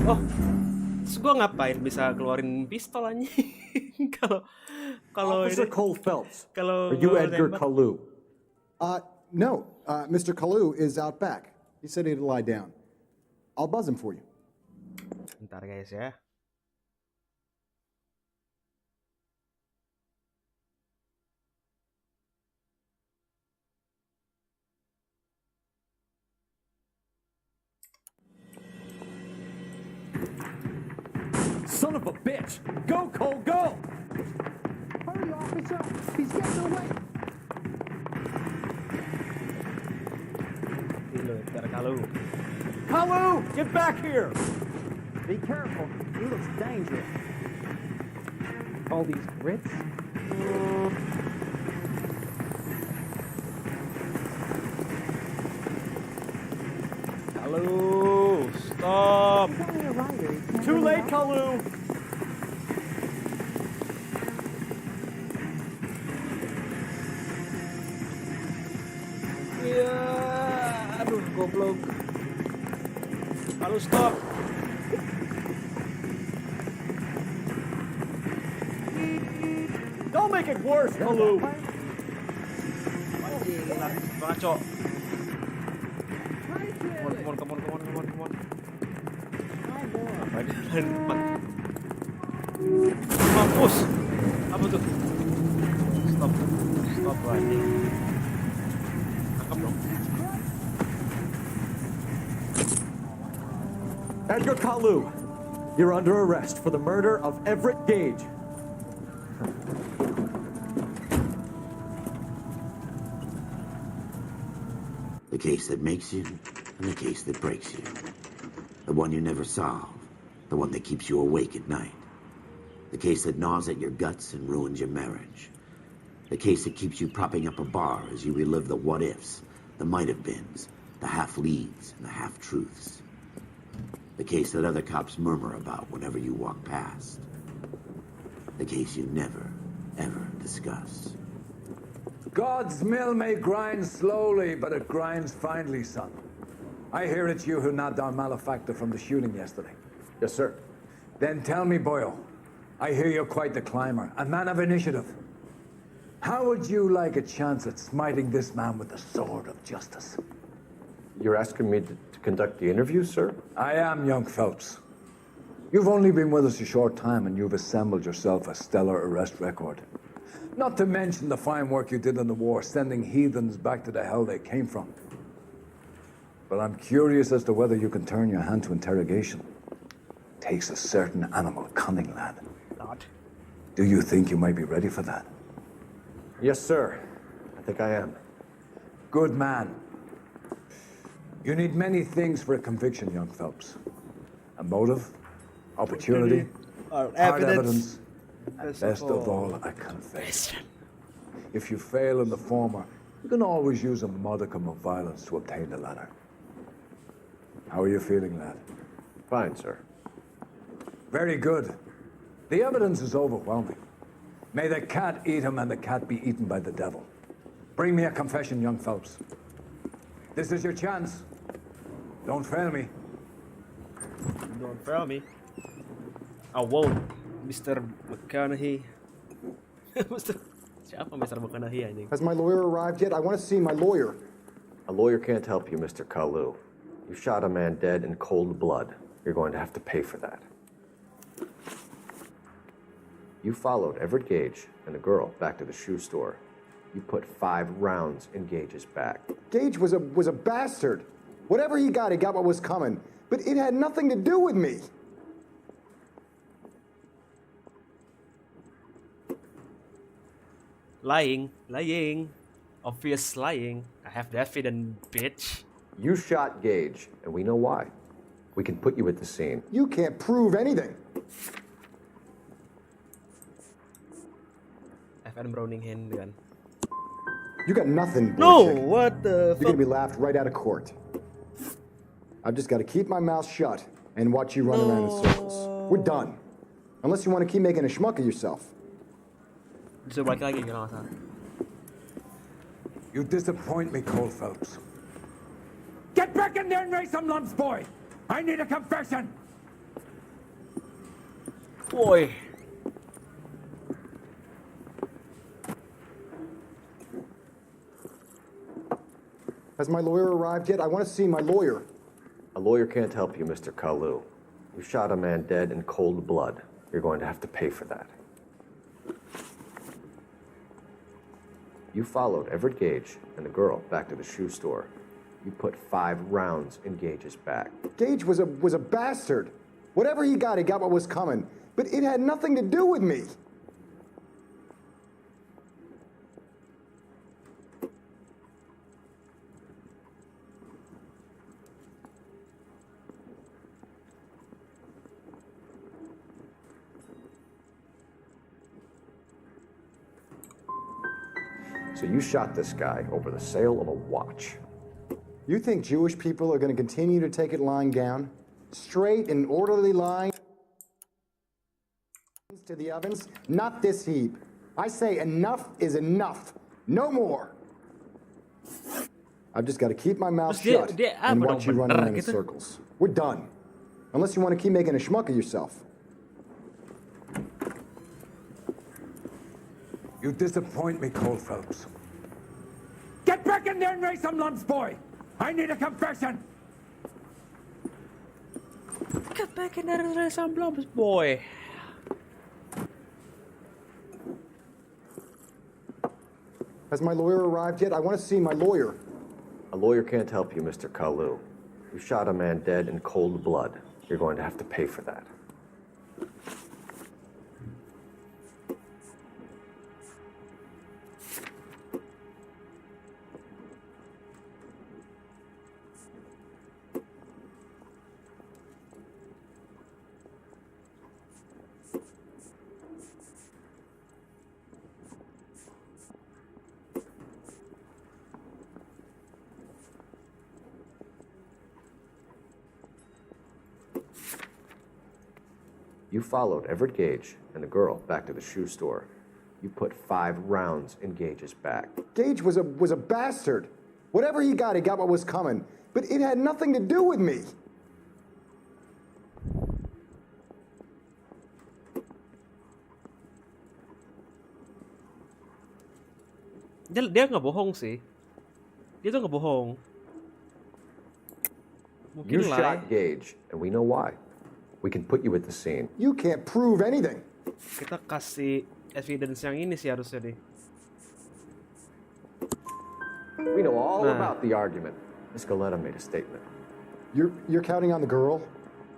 [SPEAKER 1] Oh, terus gue ngapain bisa keluarin pistol anjing? kalau
[SPEAKER 7] Officer
[SPEAKER 1] ini,
[SPEAKER 7] Cole Phelps,
[SPEAKER 1] kalau
[SPEAKER 7] are you Edgar Kalu?
[SPEAKER 16] No. Mr. Kalu is out back. He said he'd lie down. I'll buzz him for you.
[SPEAKER 1] Bentar guys ya.
[SPEAKER 12] Son of a bitch! Go, Cole, go!
[SPEAKER 16] Hurry, officer. He's getting away.
[SPEAKER 1] Ini loh Edgar Kalu.
[SPEAKER 12] Kalu, get back here!
[SPEAKER 11] Be careful. He looks dangerous. All these grits.
[SPEAKER 1] Kalu, stop.
[SPEAKER 12] Too late, Kalu!
[SPEAKER 1] Iya, aduh goblok. Kalu stop.
[SPEAKER 12] Don't make it worse, Kalu!
[SPEAKER 1] Anjing, lari banget, Cok. Come on. Mampus. Apa tuh? Stop. anjing. Tangkap dong.
[SPEAKER 7] Edgar Kalu, you're under arrest for the murder of Everett Gage.
[SPEAKER 2] The case that makes you and the case that breaks you. The one you never solve. The one that keeps you awake at night. The case that gnaws at your guts and ruins your marriage. The case that keeps you propping up a bar as you relive the what-ifs, the might-have-beens, the half-leads, and the half-truths. The case that other cops murmur about whenever you walk past. The case you never, ever discuss.
[SPEAKER 17] God's mill may grind slowly, but it grinds finely, son. I hear it's you who nabbed our malefactor from the shooting yesterday.
[SPEAKER 7] Yes, sir.
[SPEAKER 17] Then tell me, Boyle, I hear you're quite the climber, a man of initiative. How would you like a chance at smiting this man with the sword of justice?
[SPEAKER 7] You're asking me to conduct the interview, sir?
[SPEAKER 17] I am, young Phelps. You've only been with us a short time, and you've assembled yourself a stellar arrest record. Not to mention the fine work you did in the war, sending heathens back to the hell they came from. But I'm curious as to whether you can turn your hand to interrogation. Takes a certain animal cunning, lad.
[SPEAKER 1] Not.
[SPEAKER 17] Do you think you might be ready for that?
[SPEAKER 7] Yes, sir. I think I am.
[SPEAKER 17] Good man. You need many things for a conviction, young Phelps. A motive, opportunity, hard evidence, and best of all, a confession. If you fail in the former, you can always use a modicum of violence to obtain the latter. How are you feeling, lad?
[SPEAKER 7] Fine, sir.
[SPEAKER 17] Very good. The evidence is overwhelming. May the cat eat him and the cat be eaten by the devil. Bring me a confession, young Phelps. This is your chance. Don't fail me.
[SPEAKER 1] Don't fail me. I won't, Mr. McConaughey. Siapa Mr. McConaughey anjing?
[SPEAKER 16] Has my lawyer arrived yet? I want to see my lawyer.
[SPEAKER 7] A lawyer can't help you, Mr. Kalu. You shot a man dead in cold blood. You're going to have to pay for that. You followed Everett Gage and the girl back to the shoe store. You put 5 rounds in Gage's back.
[SPEAKER 16] Gage was a bastard. Whatever he got what was coming. But it had nothing to do with me.
[SPEAKER 1] Lying. Obvious lying. I have the evidence, bitch.
[SPEAKER 7] You shot Gage, and we know why. We can put you at the scene.
[SPEAKER 16] You can't prove anything.
[SPEAKER 1] FN Browning handgun.
[SPEAKER 16] You got nothing, boy
[SPEAKER 1] No,
[SPEAKER 16] chick.
[SPEAKER 1] what the
[SPEAKER 16] You're
[SPEAKER 1] fuck?
[SPEAKER 16] gonna be laughed right out of court. I've just got to keep my mouth shut and watch you run around in circles. We're done. Unless you want to keep making a schmuck of yourself.
[SPEAKER 1] Disuruh balik lagi kalau nggak salah.
[SPEAKER 17] You disappoint me, Cole Phelps. Get back in there and raise some lumps, boy! I need a confession!
[SPEAKER 1] Boy.
[SPEAKER 16] Has my lawyer arrived yet? I want to see my lawyer.
[SPEAKER 7] A lawyer can't help you, Mr. Kalu. You shot a man dead in cold blood. You're going to have to pay for that. You followed Everett Gage and the girl back to the shoe store. You put 5 rounds in Gage's back.
[SPEAKER 16] Gage was a bastard. Whatever he got what was coming. But it had nothing to do with me.
[SPEAKER 7] So you shot this guy over the sale of a watch.
[SPEAKER 16] You think Jewish people are going to continue to take it lying down? Straight and orderly line to the ovens? Not this heap. I say enough is enough. No more. I've just got to keep my mouth shut and watch you run around in circles. We're done. Unless you want to keep making a schmuck of yourself.
[SPEAKER 17] You disappoint me, Cole Phelps. Get back in there and raise some lumps, boy! I need a confession!
[SPEAKER 1] Get back in there and raise some lumps, boy.
[SPEAKER 16] Has my lawyer arrived yet? I want to see my lawyer.
[SPEAKER 18] A lawyer can't help you, Mr. Kalu. You shot a man dead in cold blood. You're going to have to pay for that. You followed Everett Gage and the girl back to the shoe store. You put 5 rounds in Gage's back.
[SPEAKER 16] Gage was a bastard. Whatever he got what was coming. But it had nothing to do with me.
[SPEAKER 1] Dia nggak bohong sih. Dia tuh nggak bohong. Mungkin
[SPEAKER 18] You
[SPEAKER 1] lie.
[SPEAKER 18] shot Gage, and we know why. We can put you at the scene.
[SPEAKER 16] You can't prove anything.
[SPEAKER 1] Kita kasih evidence yang ini sih harusnya nih.
[SPEAKER 18] We know all
[SPEAKER 1] Nah.
[SPEAKER 18] about the argument. Miss Galetta made a statement.
[SPEAKER 16] You're counting on the girl?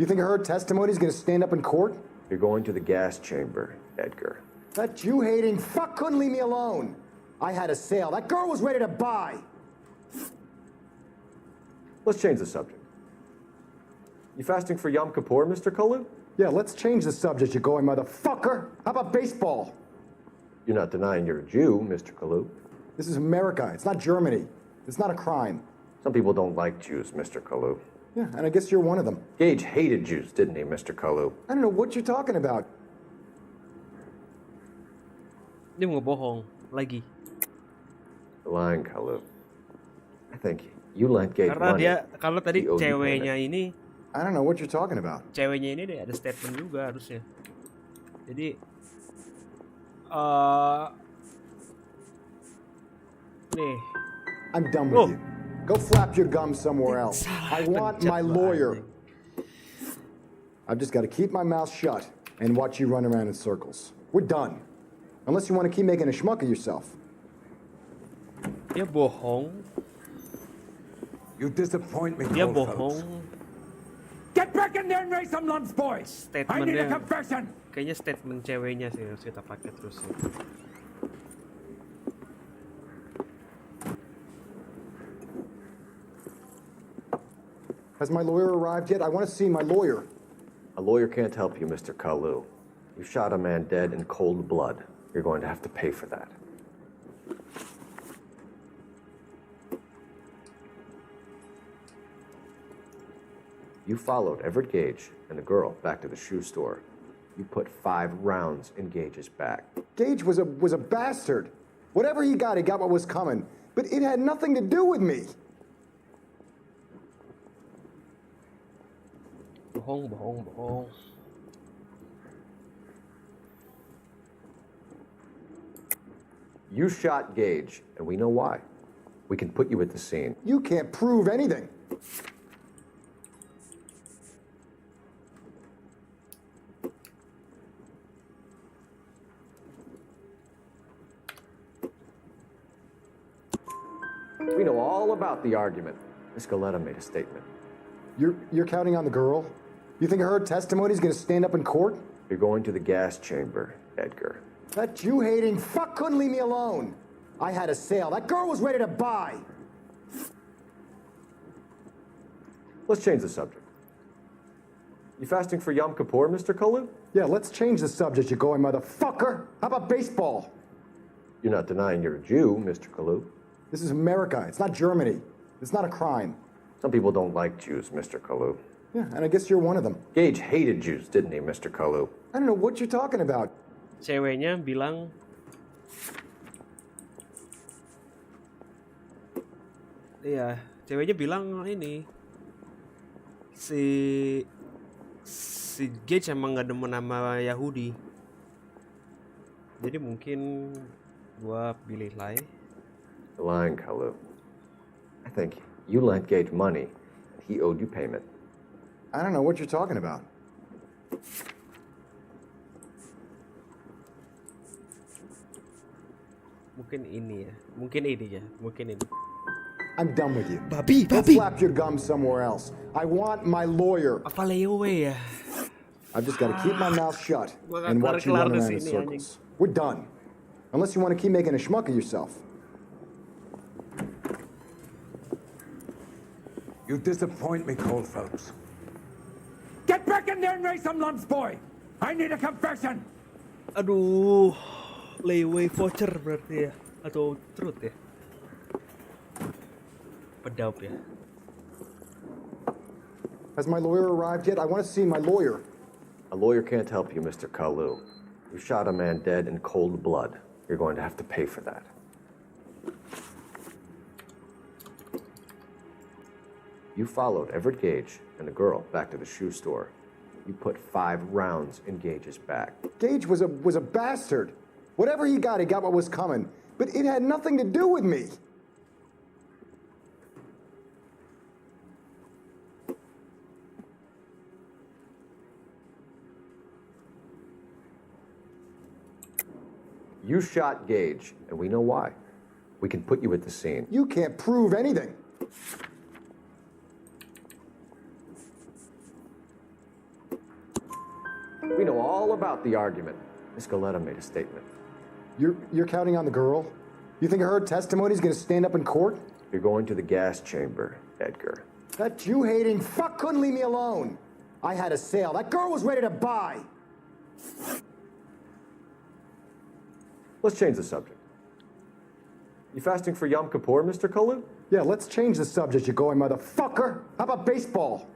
[SPEAKER 16] You think her testimony is going to stand up in court?
[SPEAKER 18] You're going to the gas chamber, Edgar.
[SPEAKER 16] That Jew-hating fuck couldn't leave me alone. I had a sale. That girl was ready to buy.
[SPEAKER 18] Let's change the subject. You fasting for Yom Kippur, Mr. Kalu?
[SPEAKER 16] Yeah, let's change the subject, you going motherfucker. How about baseball?
[SPEAKER 18] You're not denying you're a Jew, Mr. Kalu.
[SPEAKER 16] This is America. It's not Germany. It's not a crime.
[SPEAKER 18] Some people don't like Jews, Mr. Kalu.
[SPEAKER 16] Yeah, and I guess you're one of them.
[SPEAKER 18] Gage hated Jews, didn't he, Mr. Kalu?
[SPEAKER 16] I don't know what you're talking about.
[SPEAKER 1] Dia mau bohong lagi.
[SPEAKER 18] The lying, Kalu. I think you lent Gage
[SPEAKER 1] Karena
[SPEAKER 18] money.
[SPEAKER 1] dia kalau tadi
[SPEAKER 18] He owed you
[SPEAKER 1] ceweknya
[SPEAKER 18] payment.
[SPEAKER 1] ini,
[SPEAKER 16] I don't know what you're talking about.
[SPEAKER 1] ceweknya ini dia ada statement juga harusnya. Jadi nih.
[SPEAKER 16] I'm done with you. Go flap your gum somewhere else. I want my lawyer. I've just got to keep my mouth shut and watch you run around in circles. We're done. Unless you want to keep making a schmuck of yourself.
[SPEAKER 1] Dia bohong.
[SPEAKER 17] You disappoint me,
[SPEAKER 1] Dia
[SPEAKER 17] Goldfellows.
[SPEAKER 1] bohong.
[SPEAKER 17] Get back in there and raise some lunch, boys. I need a
[SPEAKER 1] Statementnya,
[SPEAKER 17] confession.
[SPEAKER 1] kayaknya statement ceweknya sih harus kita pakai terus sih.
[SPEAKER 16] Has my lawyer arrived yet? I want to see my lawyer.
[SPEAKER 18] A lawyer can't help you, Mr. Kalu. You shot a man dead in cold blood. You're going to have to pay for that. You followed Everett Gage and the girl back to the shoe store. You put 5 rounds in Gage's back.
[SPEAKER 16] Gage was a bastard. Whatever he got what was coming. But it had nothing to do with me.
[SPEAKER 1] Bohong, bohong, bohong.
[SPEAKER 18] You shot Gage, and we know why. We can put you at the scene.
[SPEAKER 16] You can't prove anything.
[SPEAKER 18] We know all about the argument. Miss Galetta made a statement.
[SPEAKER 16] You're counting on the girl? You think her testimony is going to stand up in court?
[SPEAKER 18] You're going to the gas chamber, Edgar.
[SPEAKER 16] That Jew-hating fuck couldn't leave me alone. I had a sale. That girl was ready to buy.
[SPEAKER 18] Let's change the subject. You fasting for Yom Kippur, Mr. Kalu?
[SPEAKER 16] Yeah, let's change the subject, you going motherfucker. How about baseball?
[SPEAKER 18] You're not denying you're a Jew, Mr. Kalu.
[SPEAKER 16] This is America. It's not Germany. It's not a crime.
[SPEAKER 18] Some people don't like Jews, Mr. Kalu.
[SPEAKER 16] Yeah, and I guess you're one of them.
[SPEAKER 18] Gage hated Jews, didn't he, Mr. Kalu?
[SPEAKER 16] I don't know what you're talking about.
[SPEAKER 1] Ceweknya bilang iya, ceweknya bilang ini si Gage emang gak demen sama Yahudi. Jadi mungkin gua pilih lie.
[SPEAKER 18] The lying, Kalu. I think you lent Gage money, and he owed you payment.
[SPEAKER 16] I don't know what you're talking about.
[SPEAKER 1] Mungkin ini ya. Mungkin ini.
[SPEAKER 16] I'm done with you.
[SPEAKER 1] Babi.
[SPEAKER 16] Go flap your gum somewhere else. I want my lawyer.
[SPEAKER 1] Apa leeway ya?
[SPEAKER 16] I've just got to keep my mouth shut
[SPEAKER 1] Gua
[SPEAKER 16] and watch you run
[SPEAKER 1] kelar-kelar
[SPEAKER 16] around
[SPEAKER 1] di
[SPEAKER 16] in
[SPEAKER 1] sini,
[SPEAKER 16] circles. We're done. Unless you want to keep making a schmuck of yourself.
[SPEAKER 17] You disappoint me, Cold Phelps.
[SPEAKER 13] Get back in there and raise some lumps, boy. I need a confession.
[SPEAKER 1] Aduh, leeway voucher berarti ya, atau truth ya? Pedaup ya.
[SPEAKER 16] Has my lawyer arrived yet? I want to see my lawyer.
[SPEAKER 18] A lawyer can't help you, Mr. Kalu. You shot a man dead in cold blood. You're going to have to pay for that. You followed Everett Gage and the girl back to the shoe store. You put 5 rounds in Gage's back.
[SPEAKER 16] Gage was a bastard. Whatever he got what was coming. But it had nothing to do with me.
[SPEAKER 18] You shot Gage, and we know why. We can put you at the scene.
[SPEAKER 16] You can't prove anything.
[SPEAKER 18] We know all about the argument. Miss Galetta made a statement.
[SPEAKER 16] You're counting on the girl? You think her testimony is going to stand up in court?
[SPEAKER 18] You're going to the gas chamber, Edgar.
[SPEAKER 16] That Jew-hating fuck couldn't leave me alone. I had a sale. That girl was ready to buy.
[SPEAKER 18] Let's change the subject. You fasting for Yom Kippur, Mr. Kalu?
[SPEAKER 16] Yeah, let's change the subject, you going motherfucker. How about baseball?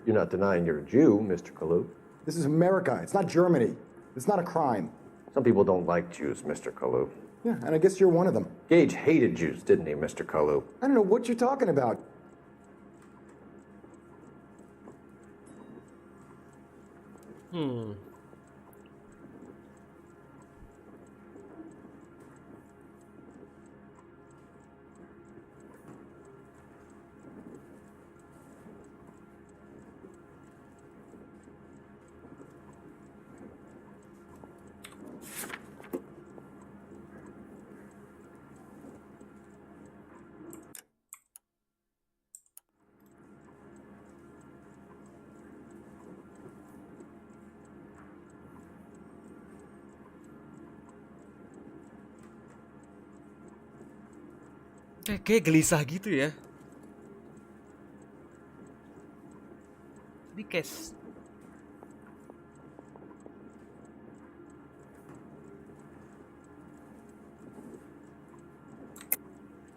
[SPEAKER 18] You're not denying you're a Jew, Mr. Kalu.
[SPEAKER 16] This is America. It's not Germany. It's not a crime.
[SPEAKER 18] Some people don't like Jews, Mr. Kalu.
[SPEAKER 16] Yeah, and I guess you're one of them.
[SPEAKER 18] Gage hated Jews, didn't he, Mr. Kalu?
[SPEAKER 16] I don't know what you're talking about.
[SPEAKER 1] Kayak gelisah gitu ya. Di case.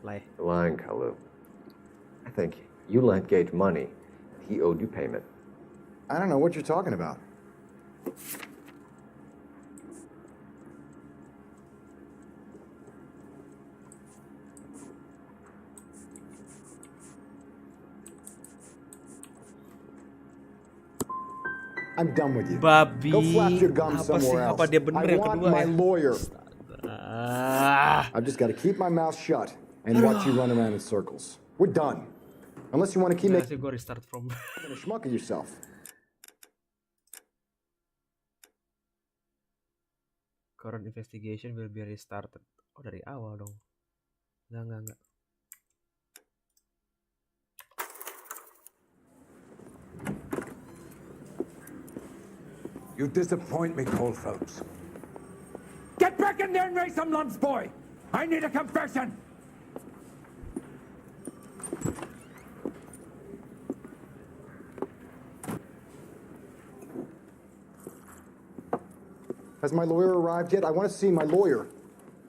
[SPEAKER 1] Lie.
[SPEAKER 18] You're lying, Kalu. I think you lent Gage money. He owed you payment.
[SPEAKER 16] I don't know what you're talking about. I'm done with you.
[SPEAKER 1] Babi.
[SPEAKER 16] Go flap your gum
[SPEAKER 1] Apa sih?
[SPEAKER 16] somewhere else.
[SPEAKER 1] Apa dia bener
[SPEAKER 16] I
[SPEAKER 1] yang
[SPEAKER 16] want
[SPEAKER 1] kedua
[SPEAKER 16] my
[SPEAKER 1] ya?
[SPEAKER 16] lawyer.
[SPEAKER 1] Ah.
[SPEAKER 16] I've just got to keep my mouth shut and watch you run around in circles. We're done. Unless you want to keep making
[SPEAKER 1] Gue restart from.
[SPEAKER 16] a schmuck of yourself.
[SPEAKER 1] Current investigation will be restarted. Oh, dari awal dong. Enggak.
[SPEAKER 17] You disappoint me, Cold Phelps.
[SPEAKER 13] Get back in there and raise some lumps, boy. I need a confession.
[SPEAKER 16] Has my lawyer arrived yet? I want to see my lawyer.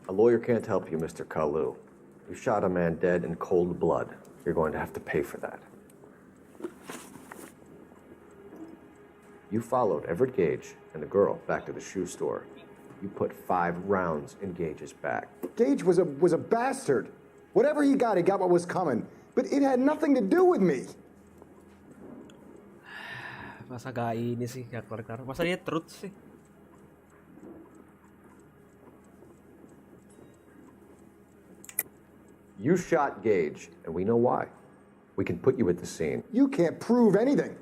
[SPEAKER 18] A lawyer can't help you, Mr. Kalu. You shot a man dead in cold blood. You're going to have to pay for that. You followed Everett Gage and the girl back to the shoe store. You put 5 rounds in Gage's back.
[SPEAKER 16] Gage was a bastard. Whatever he got what was coming. But it had nothing to do with me.
[SPEAKER 1] Masa gak ini sih, gak kelar-kelar. Masa dia truth sih?
[SPEAKER 18] You shot Gage, and we know why. We can put you at the scene.
[SPEAKER 16] You can't prove anything.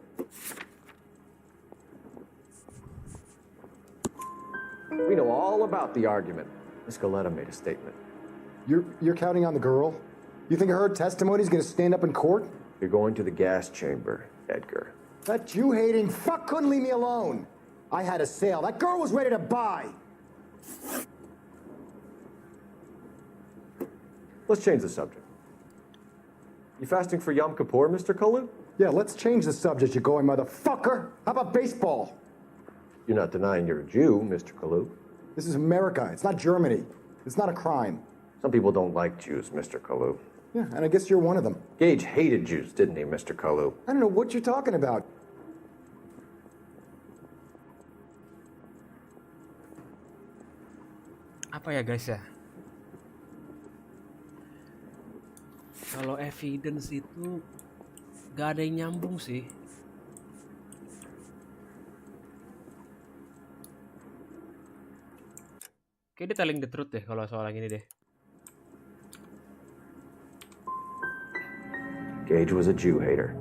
[SPEAKER 18] We know all about the argument. Miss Galetta made a statement.
[SPEAKER 16] You're counting on the girl? You think her testimony is going to stand up in court?
[SPEAKER 18] You're going to the gas chamber, Edgar.
[SPEAKER 16] That Jew-hating fuck couldn't leave me alone. I had a sale. That girl was ready to buy.
[SPEAKER 18] Let's change the subject. You fasting for Yom Kippur, Mr. Kalu?
[SPEAKER 16] Yeah, let's change the subject, you going motherfucker. How about baseball?
[SPEAKER 18] You're not denying you're a Jew, Mr. Kalu.
[SPEAKER 16] This is America. It's not Germany. It's not a crime.
[SPEAKER 18] Some people don't like Jews, Mr. Kalu.
[SPEAKER 16] Yeah, and I guess you're one of them.
[SPEAKER 18] Gage hated Jews, didn't he, Mr. Kalu?
[SPEAKER 16] I don't know what you're talking about.
[SPEAKER 1] Apa ya guys ya? Kalau evidence itu gak ada yang nyambung sih. Kayaknya dia telling the truth deh kalau soal yang ini deh.
[SPEAKER 18] Gage was a Jew hater.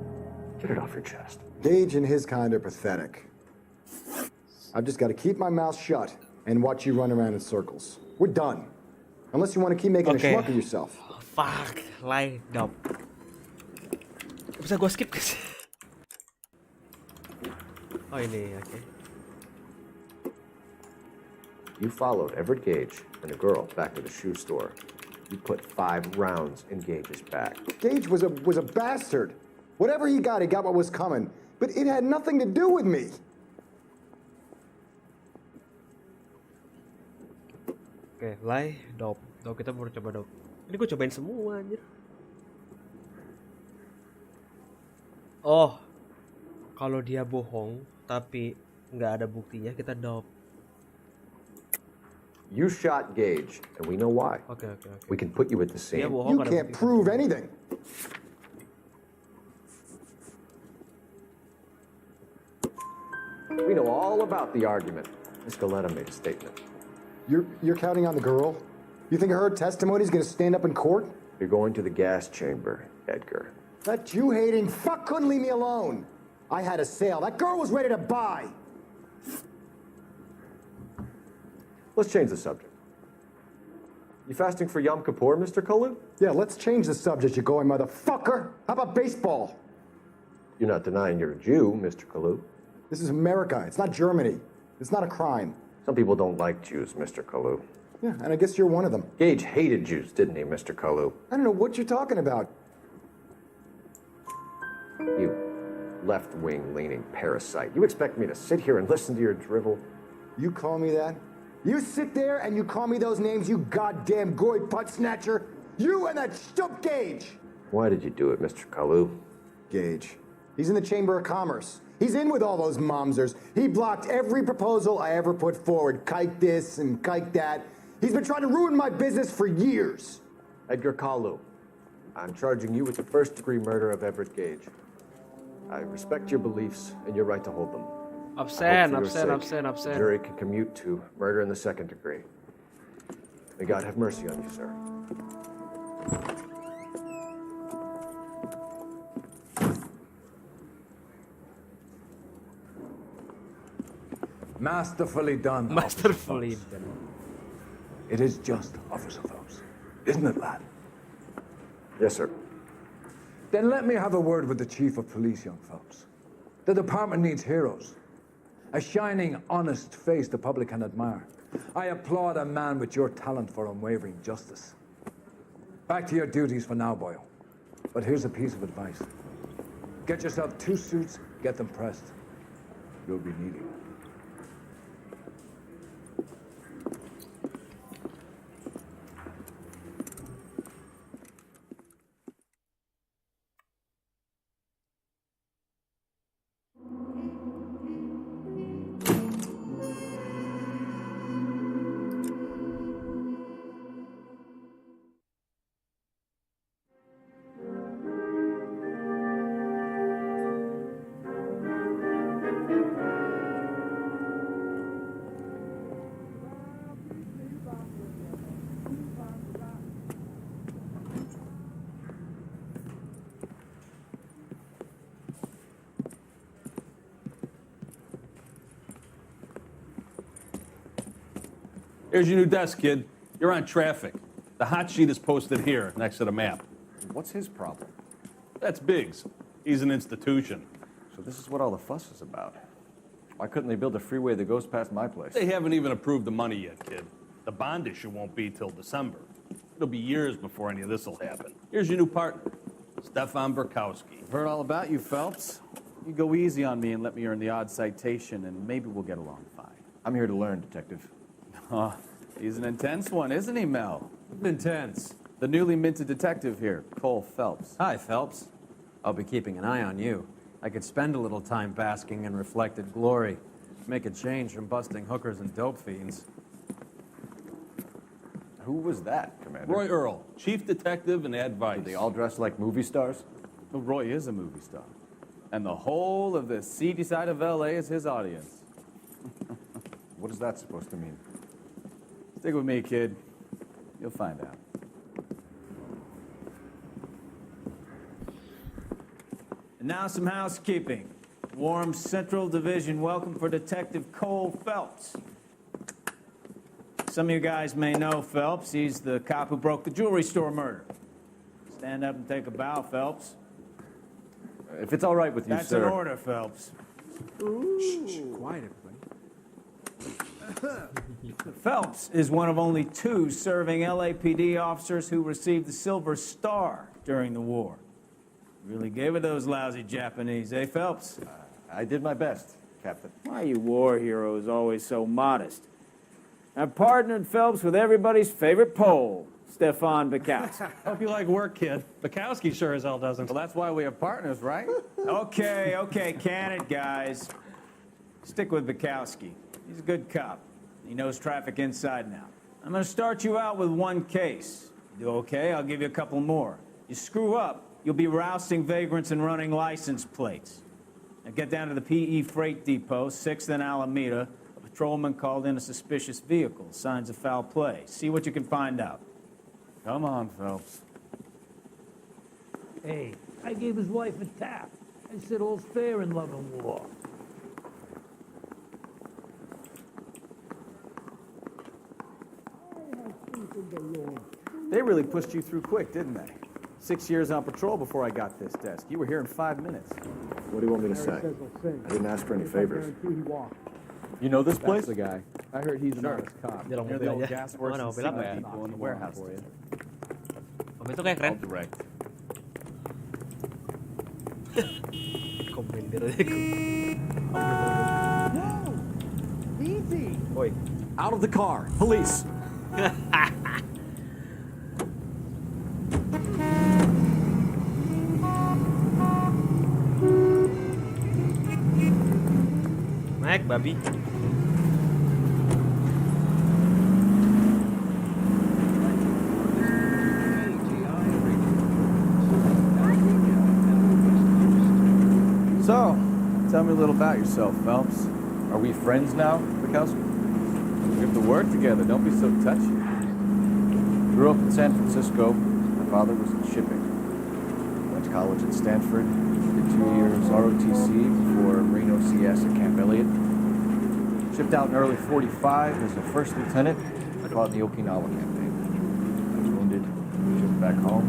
[SPEAKER 18] Get it off your chest.
[SPEAKER 16] Gage and his kind are pathetic. I've just got to keep my mouth shut and watch you run around in circles. We're done. Unless you want to keep making a schmuck of yourself.
[SPEAKER 1] Fuck, lie down. Bisa gue skip guys. Oh ini, oke.
[SPEAKER 18] You followed Everett Gage and a girl back to the shoe store. You put 5 rounds in Gage's back.
[SPEAKER 16] Gage was a bastard. Whatever he got what was coming. But it had nothing to do with me.
[SPEAKER 1] Oke, lie, dope. Dope, kita baru coba dope. Ini gue cobain semua anjir. Oh, kalau dia bohong tapi nggak ada buktinya, kita dope.
[SPEAKER 18] You shot Gage, and we know why.
[SPEAKER 1] Okay.
[SPEAKER 18] We can put you at the scene.
[SPEAKER 16] You can't prove anything.
[SPEAKER 18] We know all about the argument. Miss Galetta made a statement.
[SPEAKER 16] You're counting on the girl? You think her testimony is going to stand up in court?
[SPEAKER 18] You're going to the gas chamber, Edgar.
[SPEAKER 16] That Jew-hating fuck couldn't leave me alone. I had a sale. That girl was ready to buy.
[SPEAKER 18] Let's change the subject. You fasting for Yom Kippur, Mr. Kalu?
[SPEAKER 16] Yeah, let's change the subject, you going motherfucker. How about baseball?
[SPEAKER 18] You're not denying you're a Jew, Mr. Kalu.
[SPEAKER 16] This is America. It's not Germany. It's not a crime.
[SPEAKER 18] Some people don't like Jews, Mr. Kalu.
[SPEAKER 16] Yeah, and I guess you're one of them.
[SPEAKER 18] Gage hated Jews, didn't he, Mr. Kalu?
[SPEAKER 16] I don't know what you're talking about.
[SPEAKER 18] You left-wing leaning parasite. You expect me to sit here and listen to your drivel?
[SPEAKER 16] You call me that? You sit there and you call me those names, you goddamn goy butt snatcher? You and that stup Gage!
[SPEAKER 18] Why did you do it, Mr. Kalu?
[SPEAKER 16] Gage. He's in the Chamber of Commerce. He's in with all those momsers. He blocked every proposal I ever put forward. Kike this and kike that. He's been trying to ruin my business for years.
[SPEAKER 18] Edgar Kalu, I'm charging you with the first-degree murder of Everett Gage. I respect your beliefs and your right to hold them.
[SPEAKER 1] Abstain.
[SPEAKER 18] The jury can commute to murder in the second degree. May God have mercy on you, sir.
[SPEAKER 17] Masterfully done.
[SPEAKER 1] Masterfully done.
[SPEAKER 17] It is just, Officer Phelps. Isn't it, lad?
[SPEAKER 18] Yes, sir.
[SPEAKER 17] Then let me have a word with the Chief of Police, young Phelps. The department needs heroes. A shining, honest face the public can admire. I applaud a man with your talent for unwavering justice. Back to your duties for now, Boyle. But here's a piece of advice. Get yourself 2 suits, get them pressed. You'll be needing them.
[SPEAKER 12] Here's your new desk, kid. You're on traffic. The hot sheet is posted here, next to the map.
[SPEAKER 7] What's his problem?
[SPEAKER 12] That's Biggs. He's an institution.
[SPEAKER 7] So this is what all the fuss is about. Why couldn't they build a freeway that goes past my place?
[SPEAKER 12] They haven't even approved the money yet, kid. The bond issue won't be till December. It'll be years before any of this will happen. Here's your new partner, Stefan Burkowski.
[SPEAKER 6] I've heard all about you, Phelps. You go easy on me and let me earn the odd citation, and maybe we'll get along fine.
[SPEAKER 7] I'm here to learn, Detective.
[SPEAKER 6] Oh, he's an intense one, isn't he, Mel?
[SPEAKER 11] Intense.
[SPEAKER 6] The newly minted detective here, Cole Phelps.
[SPEAKER 11] Hi, Phelps. I'll be keeping an eye on you. I could spend a little time basking in reflected glory. Make a change from busting hookers and dope fiends.
[SPEAKER 7] Who was that, Commander?
[SPEAKER 12] Roy Earl, chief detective and advice.
[SPEAKER 7] Do they all dress like movie stars?
[SPEAKER 6] Well, Roy is a movie star. And the whole of the seedy side of L.A. is his audience.
[SPEAKER 7] What is that supposed to mean?
[SPEAKER 6] Stick with me, kid. You'll find out. And now some housekeeping. Warm Central Division welcome for Detective Cole Phelps. Some of you guys may know Phelps. He's the cop who broke the jewelry store murder. Stand up and take a bow, Phelps.
[SPEAKER 7] If it's all right with you,
[SPEAKER 6] That's
[SPEAKER 7] sir.
[SPEAKER 6] an order, Phelps.
[SPEAKER 11] Shh, quiet, everybody.
[SPEAKER 6] Phelps is one of only 2 serving LAPD officers who received the Silver Star during the war. Really gave it those lousy Japanese, eh, Phelps?
[SPEAKER 7] I did my best, Captain.
[SPEAKER 6] Why are you war heroes always so modest? I've partnered Phelps with everybody's favorite Pole, Stefan Burkowski.
[SPEAKER 19] Hope you like work, kid. Bukowski sure as hell doesn't.
[SPEAKER 6] Well, that's why we have partners, right? Okay, can it, guys. Stick with Bukowski. He's a good cop. He knows traffic inside and out. I'm going to start you out with 1 case. You do okay, I'll give you a couple more. You screw up, you'll be rousting vagrants and running license plates. Now get down to the PE Freight Depot, 6th and Alameda. A patrolman called in a suspicious vehicle. Signs of foul play. See what you can find out. Come on, Phelps.
[SPEAKER 20] Hey, I gave his wife a tap. I said all's fair in love and war.
[SPEAKER 6] They really pushed you through quick, didn't they? 6 years on patrol before I got this desk. You were here in 5 minutes.
[SPEAKER 7] What do you want me to say? I didn't ask for any favors. You know this place?
[SPEAKER 6] That's the guy. I heard he's an honest cop.
[SPEAKER 1] Dia
[SPEAKER 6] Near the old gas works and
[SPEAKER 1] Mana mobil
[SPEAKER 6] cement
[SPEAKER 1] apa?
[SPEAKER 6] depot in the warehouse.
[SPEAKER 1] Mobil itu kayak keren.
[SPEAKER 6] I'll direct.
[SPEAKER 1] Komentar aja aku.
[SPEAKER 6] Easy.
[SPEAKER 1] Oi.
[SPEAKER 6] Out of the car. Police.
[SPEAKER 1] Naik, babi.
[SPEAKER 6] So, tell me a little about yourself, Phelps. Are we friends now, Bukowski? We have to work together. Don't be so touchy.
[SPEAKER 7] Grew up in San Francisco. My father was in shipping. Went to college at Stanford. Did 2 years ROTC before Marine OCS at Camp Elliott. Shipped out in early 45 as a first lieutenant. Fought in the Okinawa campaign. I was wounded. Shipped back home.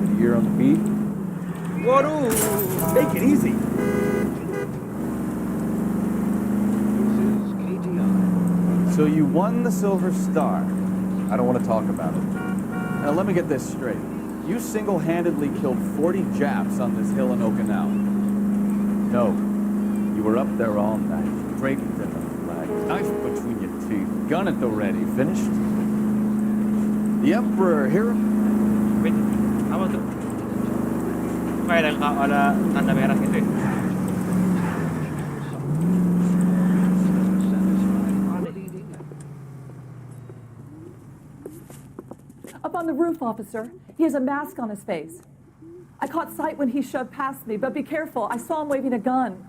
[SPEAKER 7] Did a year on the beat.
[SPEAKER 1] Waduh.
[SPEAKER 6] Take it easy. So you won the Silver Star. I don't want to talk about it. Now let me get this straight. You single-handedly killed 40 Japs on this hill in Okinawa. No. You were up there all night, draped in the flag, knife between your teeth, gun at the ready. Finished? The Emperor here?
[SPEAKER 1] Wait, apa tuh? Kayak ada tanda merah gitu ya?
[SPEAKER 21] Up on the roof, officer. He has a mask on his face. I caught sight when he shoved past me, but be careful. I saw him waving a gun.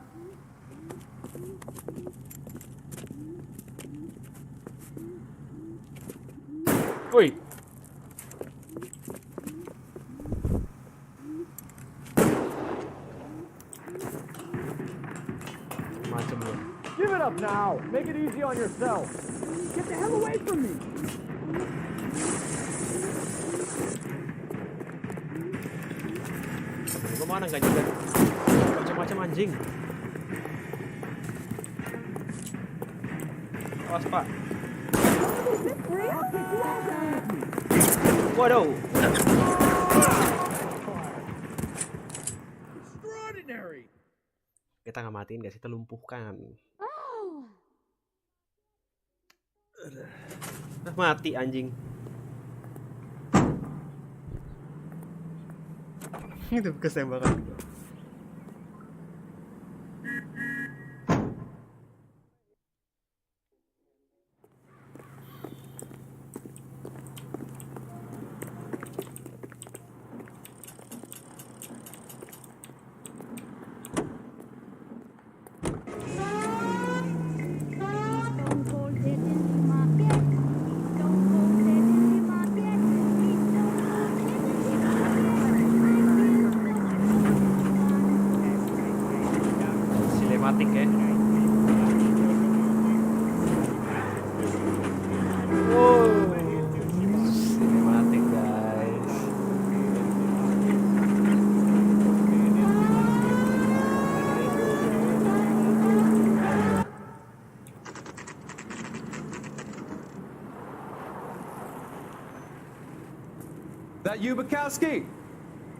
[SPEAKER 1] Wait.
[SPEAKER 7] Give it up now. Make it easy on yourself.
[SPEAKER 20] Get the hell away from me!
[SPEAKER 1] Kemana nggak juga? Macam-macam anjing. Awas Pak. Waduh. Kita nggak matiin guys, kita lumpuhkan. Mati anjing. Itu bekas tembakan. Sinematik ya. Wow, sinematik guys.
[SPEAKER 11] That you, Bukowski?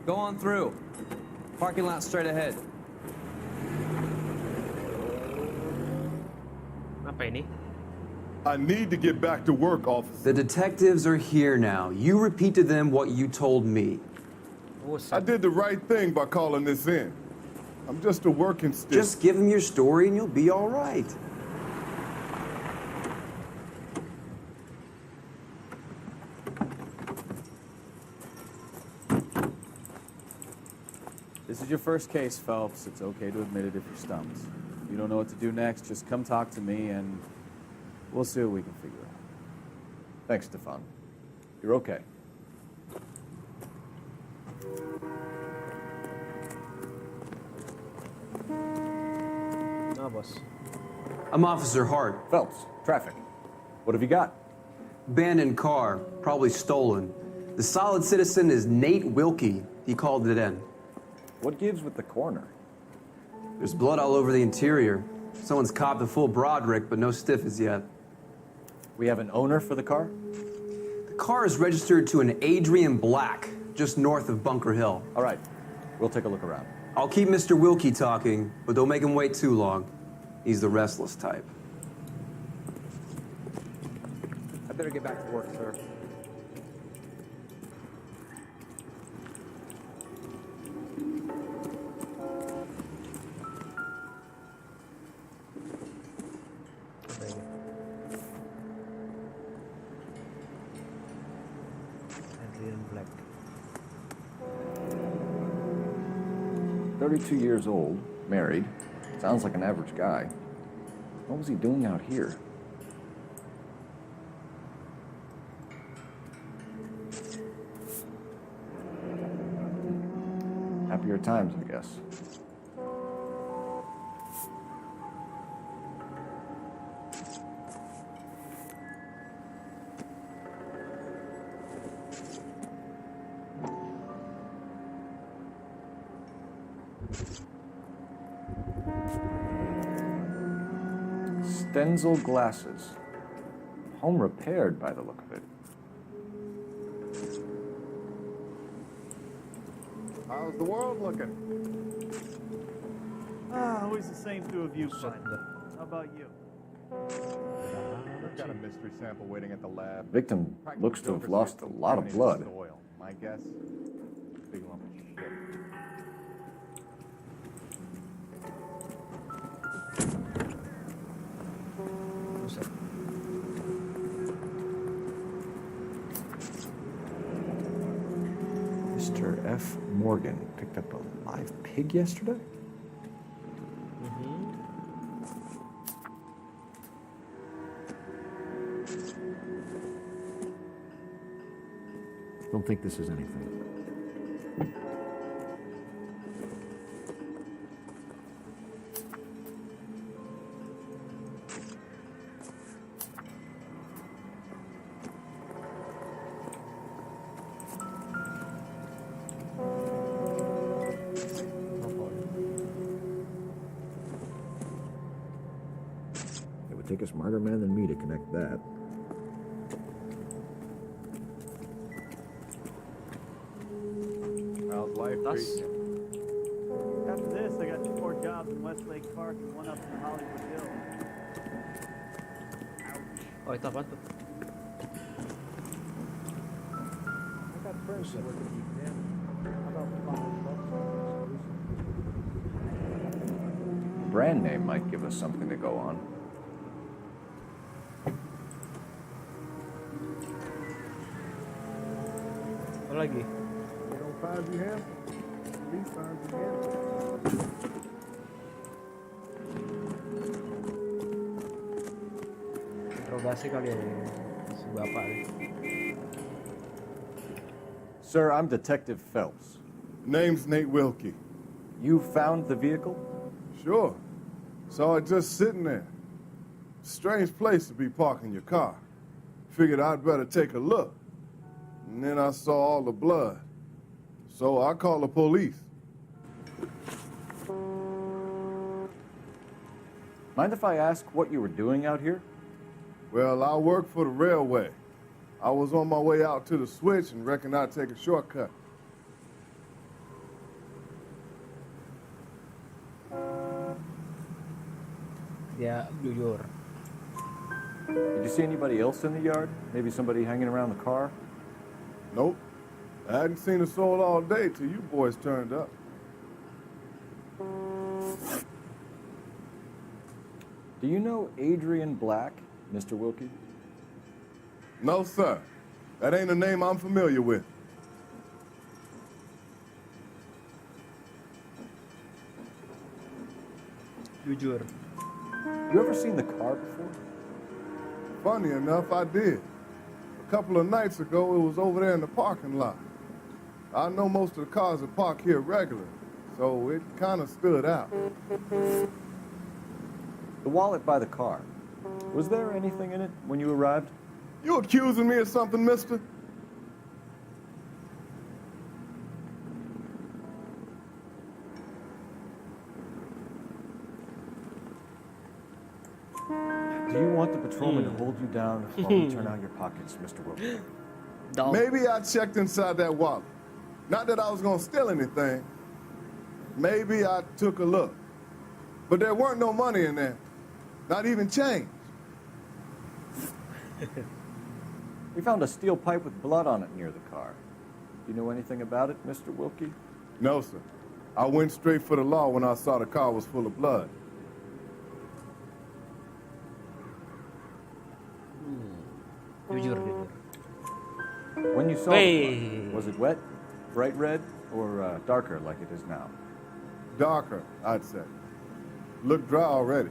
[SPEAKER 11] Go on through. Parking lot straight ahead.
[SPEAKER 1] Apa ini?
[SPEAKER 9] I need to get back to work, officer.
[SPEAKER 11] The detectives are here now. You repeat to them what you told me.
[SPEAKER 9] I did the right thing by calling this in. I'm just a working stick.
[SPEAKER 11] Just give them your story and you'll be all right.
[SPEAKER 7] This is your first case, Phelps. It's okay to admit it if you're stumped. If you don't know what to do next, just come talk to me and we'll see what we can figure out. Thanks, Stefan. You're okay.
[SPEAKER 1] No, boss.
[SPEAKER 11] I'm Officer Hart.
[SPEAKER 7] Phelps, traffic. What have you got?
[SPEAKER 11] Abandoned car, probably stolen. The solid citizen is Nate Wilkie. He called it in.
[SPEAKER 7] What gives with the coroner?
[SPEAKER 11] There's blood all over the interior. Someone's copped a full Broderick, but no stiff as yet.
[SPEAKER 7] We have an owner for the car?
[SPEAKER 11] The car is registered to an Adrian Black, just north of Bunker Hill.
[SPEAKER 7] All right, we'll take a look around.
[SPEAKER 11] I'll keep Mr. Wilkie talking, but don't make him wait too long. He's the restless type.
[SPEAKER 18] I better get back to work, sir.
[SPEAKER 1] Adrian Black.
[SPEAKER 7] 32 years old, married. Sounds like an average guy. What was he doing out here? Happier times, I guess. Stenzel glasses. Home repaired by the look of it.
[SPEAKER 9] How's the world looking?
[SPEAKER 19] Always the same two of you, bud. How about you?
[SPEAKER 9] We've got a mystery sample waiting at the lab.
[SPEAKER 7] Victim looks to have lost a lot of blood.
[SPEAKER 9] Oil. My guess, big lump of shit.
[SPEAKER 7] Mr. F. Morgan picked up a live pig yesterday? Don't think this is anything. take a smarter man than me to connect that.
[SPEAKER 5] How's life treating you?
[SPEAKER 19] After this, I got 2 more jobs in Westlake Park and 1 up in Hollywood Hills.
[SPEAKER 1] Oh, itu apa tuh?
[SPEAKER 5] I got friends that work at the exam. How about $5
[SPEAKER 7] Brand name might give us something to go on.
[SPEAKER 1] Apa lagi?
[SPEAKER 5] You don't find you have? We find you have.
[SPEAKER 1] Interogasi kali ya, si bapak nih.
[SPEAKER 7] Sir, I'm Detective Phelps.
[SPEAKER 9] Name's Nate Wilkie.
[SPEAKER 7] You found the vehicle?
[SPEAKER 9] Sure. Saw it just sitting there. Strange place to be parking your car. Figured I'd better take a look. And then I saw all the blood. So I called the police.
[SPEAKER 7] Mind if I ask what you were doing out here?
[SPEAKER 9] Well, I work for the railway. I was on my way out to the switch and reckoned I'd take a shortcut.
[SPEAKER 1] Dia jujur.
[SPEAKER 7] Did you see anybody else in the yard? Maybe somebody hanging around the car?
[SPEAKER 9] Nope. I hadn't seen a soul all day till you boys turned up.
[SPEAKER 7] Do you know Adrian Black, Mr. Wilkie?
[SPEAKER 9] No, sir. That ain't a name I'm familiar with.
[SPEAKER 1] Jujur.
[SPEAKER 7] You ever seen the car before?
[SPEAKER 9] Funny enough, I did. A couple of nights ago, it was over there in the parking lot. I know most of the cars are parked here regularly, so it kind of stood out.
[SPEAKER 7] The wallet by the car. Was there anything in it when you arrived?
[SPEAKER 9] You accusing me of something, mister?
[SPEAKER 7] Do you want the patrolman to hold you down while we turn out your pockets, Mr. Wilkie?
[SPEAKER 9] Maybe I checked inside that wallet. Not that I was gonna steal anything. Maybe I took a look. But there weren't no money in there. Not even change.
[SPEAKER 7] We found a steel pipe with blood on it near the car. Do you know anything about it, Mr. Wilkie?
[SPEAKER 9] No, sir. I went straight for the law when I saw the car was full of blood.
[SPEAKER 1] Jujur.
[SPEAKER 7] When you saw the blood, was it wet, bright red, or darker like it is now?
[SPEAKER 9] Darker, I'd say. Looked dry already.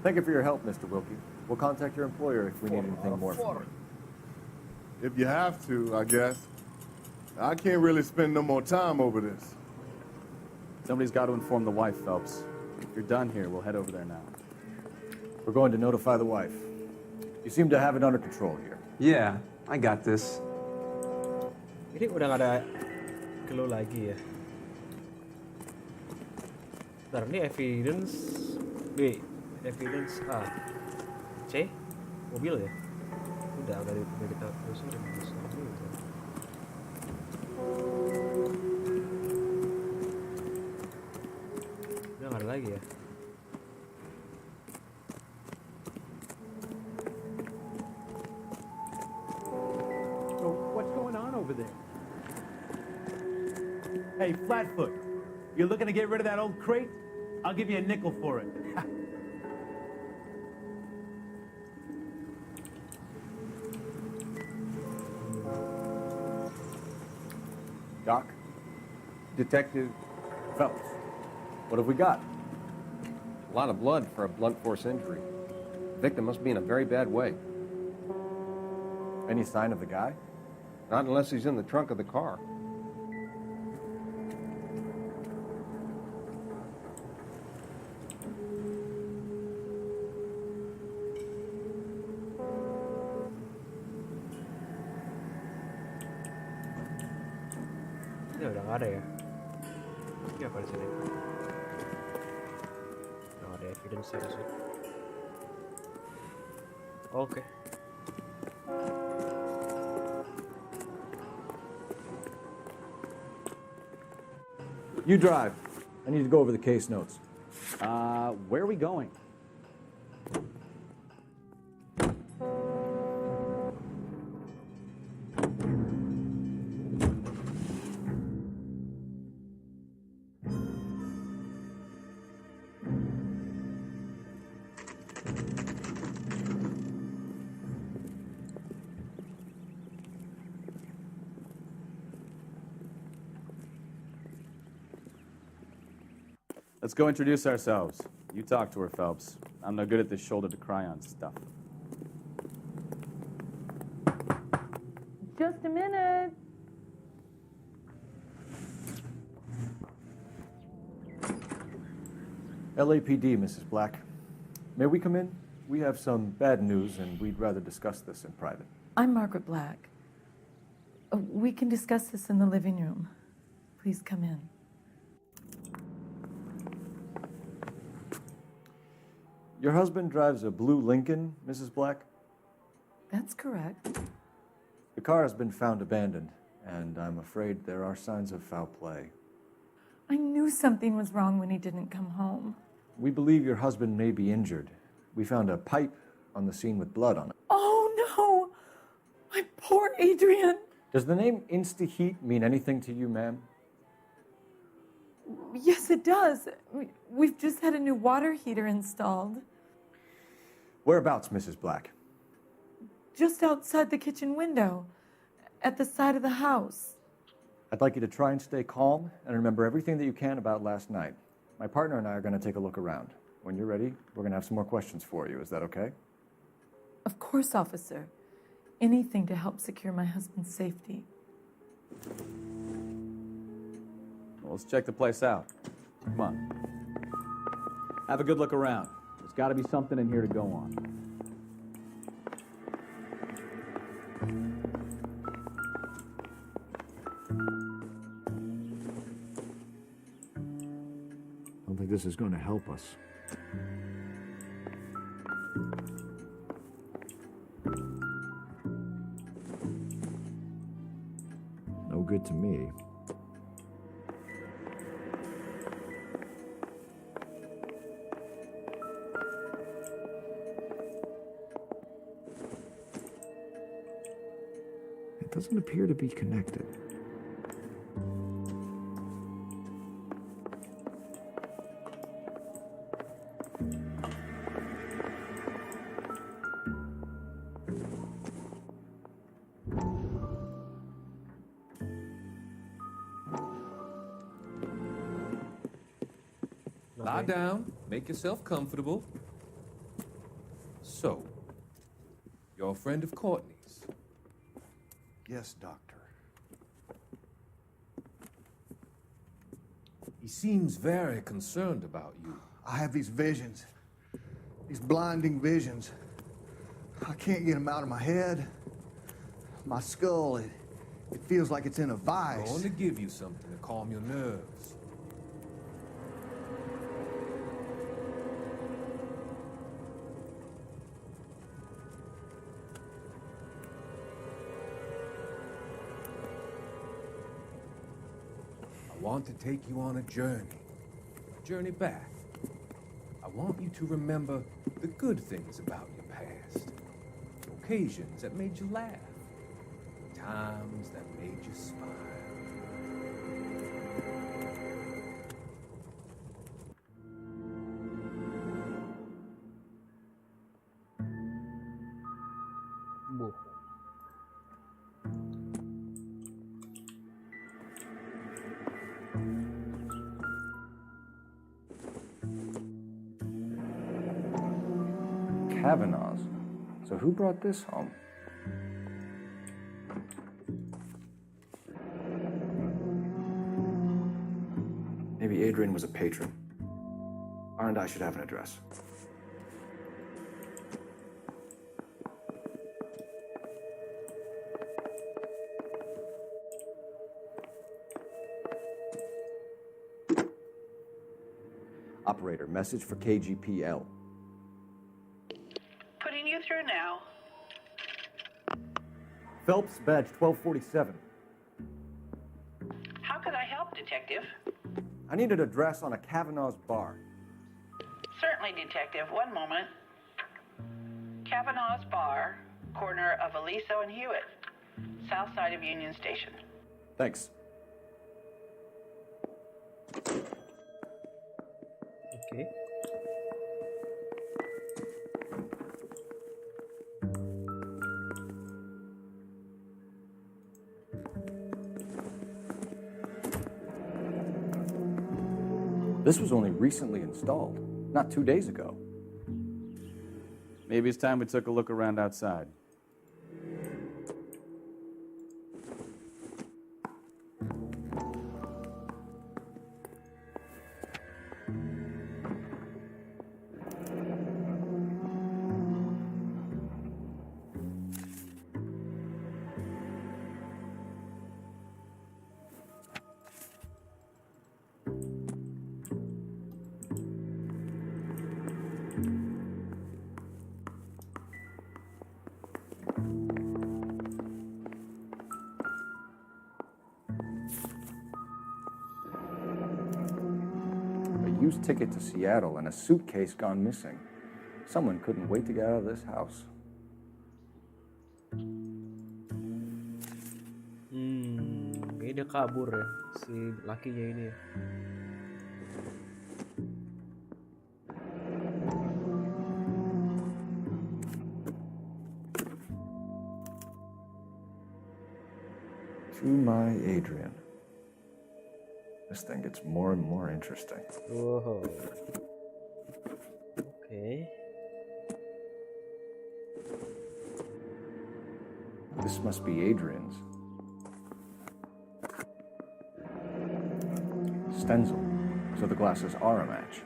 [SPEAKER 7] Thank you for your help, Mr. Wilkie. We'll contact your employer if we need anything more from you.
[SPEAKER 9] If you have to, I guess. I can't really spend no more time over this.
[SPEAKER 5] Somebody's got to inform the wife, Phelps. If you're done here, we'll head over there now.
[SPEAKER 7] We're going to notify the wife. You seem to have it under control here.
[SPEAKER 11] Yeah, I got this.
[SPEAKER 1] Ini udah gak ada clue lagi ya. Bentar, ini evidence B, evidence A, C, mobil ya. Udah kita telusuri gitu. Udah gak ada lagi ya.
[SPEAKER 19] So what's going on over there? Hey, Flatfoot, you're looking to get rid of that old crate? I'll give you a nickel for it.
[SPEAKER 7] Doc? Detective Phelps. What have we got?
[SPEAKER 18] A lot of blood for a blunt force injury. Victim must be in a very bad way.
[SPEAKER 7] Any sign of the guy?
[SPEAKER 18] Not unless he's in the trunk of the car.
[SPEAKER 1] Ini udah gak ada ya. Ini apa di sini? Udah gak ada Hidden series ya. Oke.
[SPEAKER 7] You drive. I need to go over the case notes.
[SPEAKER 6] Where are we going? Let's go introduce ourselves. You talk to her, Phelps. I'm no good at this shoulder to cry on stuff.
[SPEAKER 21] Just a minute.
[SPEAKER 7] LAPD, Mrs. Black. May we come in? We have some bad news, and we'd rather discuss this in private.
[SPEAKER 21] I'm Margaret Black. We can discuss this in the living room. Please come in.
[SPEAKER 7] Your husband drives a blue Lincoln, Mrs. Black?
[SPEAKER 21] That's correct.
[SPEAKER 7] The car has been found abandoned, and I'm afraid there are signs of foul play.
[SPEAKER 21] I knew something was wrong when he didn't come home.
[SPEAKER 7] We believe your husband may be injured. We found a pipe on the scene with blood on it.
[SPEAKER 21] Oh, no! My poor Adrian!
[SPEAKER 7] Does the name Insta-Heat mean anything to you, ma'am?
[SPEAKER 21] Yes, it does. We've just had a new water heater installed.
[SPEAKER 7] Whereabouts, Mrs. Black?
[SPEAKER 21] Just outside the kitchen window, at the side of the house.
[SPEAKER 7] I'd like you to try and stay calm and remember everything that you can about last night. My partner and I are going to take a look around. When you're ready, we're going to have some more questions for you. Is that okay?
[SPEAKER 21] Of course, officer. Anything to help secure my husband's safety.
[SPEAKER 6] Well, let's check the place out. Come on. Have a good look around. There's got to be something in here to go on.
[SPEAKER 5] I don't think this is going to help us. No good to me. It doesn't appear to be connected.
[SPEAKER 8] Lie down, make yourself comfortable. So, you're a friend of Courtney's?
[SPEAKER 5] Yes, Doctor.
[SPEAKER 8] He seems very concerned about you.
[SPEAKER 5] I have these visions. These blinding visions. I can't get them out of my head. My skull, it feels like it's in a vice.
[SPEAKER 8] I want to give you something to calm your nerves. I want to take you on a journey back. I want you to remember the good things about your past, occasions that made you laugh, times that made you smile.
[SPEAKER 7] Kavanaugh's. So who brought this home? Maybe Adrian was a patron. R&I should have an address. Operator, message for KGPL.
[SPEAKER 3] Putting you through now.
[SPEAKER 7] Phelps, badge 1247.
[SPEAKER 3] How could I help, Detective?
[SPEAKER 7] I need an address on a Kavanaugh's bar.
[SPEAKER 3] Certainly, Detective. One moment. Kavanaugh's Bar, corner of Aliso and Hewitt, south side of Union Station.
[SPEAKER 7] Thanks.
[SPEAKER 1] Oke.
[SPEAKER 7] This was only recently installed, not 2 days ago.
[SPEAKER 6] Maybe it's time we took a look around outside.
[SPEAKER 7] Used ticket to Seattle and a suitcase gone missing. Someone couldn't wait to get out of this house.
[SPEAKER 1] Kayaknya dia kabur ya, si lakinya ini ya.
[SPEAKER 7] To my Adrian. This thing gets more and more interesting.
[SPEAKER 1] Wow. Okay.
[SPEAKER 7] This must be Adrian's. Stencil, so the glasses are a match.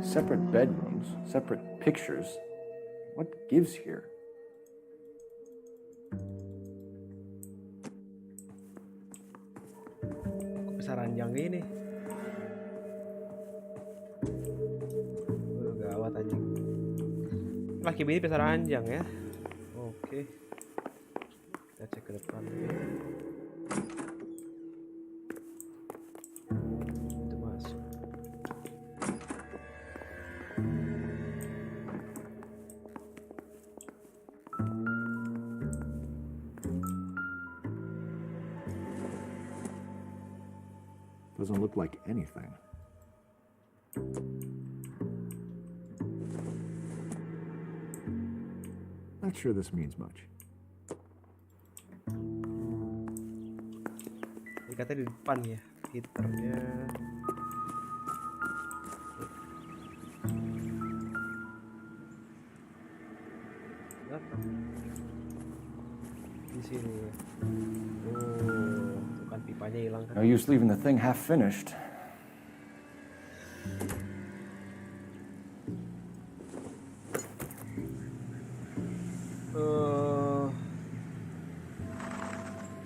[SPEAKER 7] Separate bedrooms, separate pictures. What gives here?
[SPEAKER 1] Kok bisa ranjang gini? Gawat anjing. Laki bini bisa ranjang ya. Oke. Kita cek ke depan. Itu masuk.
[SPEAKER 7] Doesn't look like anything. Not sure this means much.
[SPEAKER 1] Ini katanya di depan ya, heaternya. Apa? Di sini ya. Oh, bukan pipanya hilang kan?
[SPEAKER 7] No use leaving the thing half finished.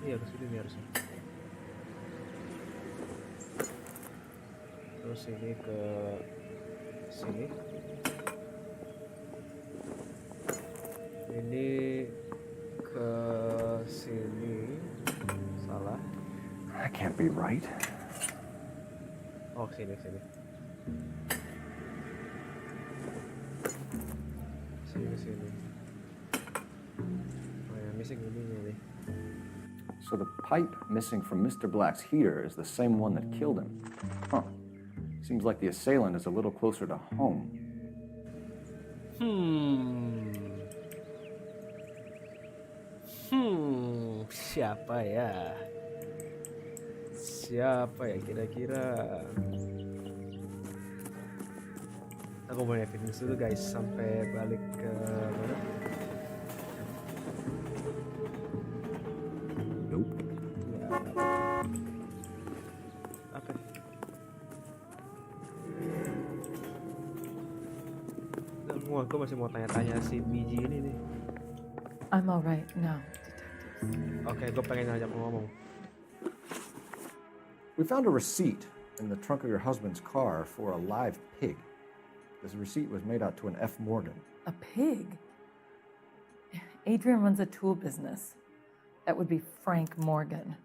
[SPEAKER 1] Iya harus ini harusnya. Terus ini ke sini. Ini ke sini. Salah.
[SPEAKER 7] That can't be right.
[SPEAKER 1] Oh, sini. Sini. Oh ya, missing ininya nih.
[SPEAKER 7] So the pipe missing from Mr. Black's heater is the same one that killed him. Huh. Seems like the assailant is a little closer to home.
[SPEAKER 1] Siapa ya? Siapa ya kira-kira? Aku mau lihat dulu guys sampai balik ke mana?
[SPEAKER 7] Nope.
[SPEAKER 1] Ya, gue masih mau tanya-tanya si biji ini nih.
[SPEAKER 21] I'm all right now, detectives.
[SPEAKER 1] Oke, gue pengen ngajak ngomong.
[SPEAKER 7] We found a receipt in the trunk of your husband's car for a live pig. This receipt was made out to an F. Morgan.
[SPEAKER 21] A pig? Adrian runs a tool business. That would be Frank Morgan.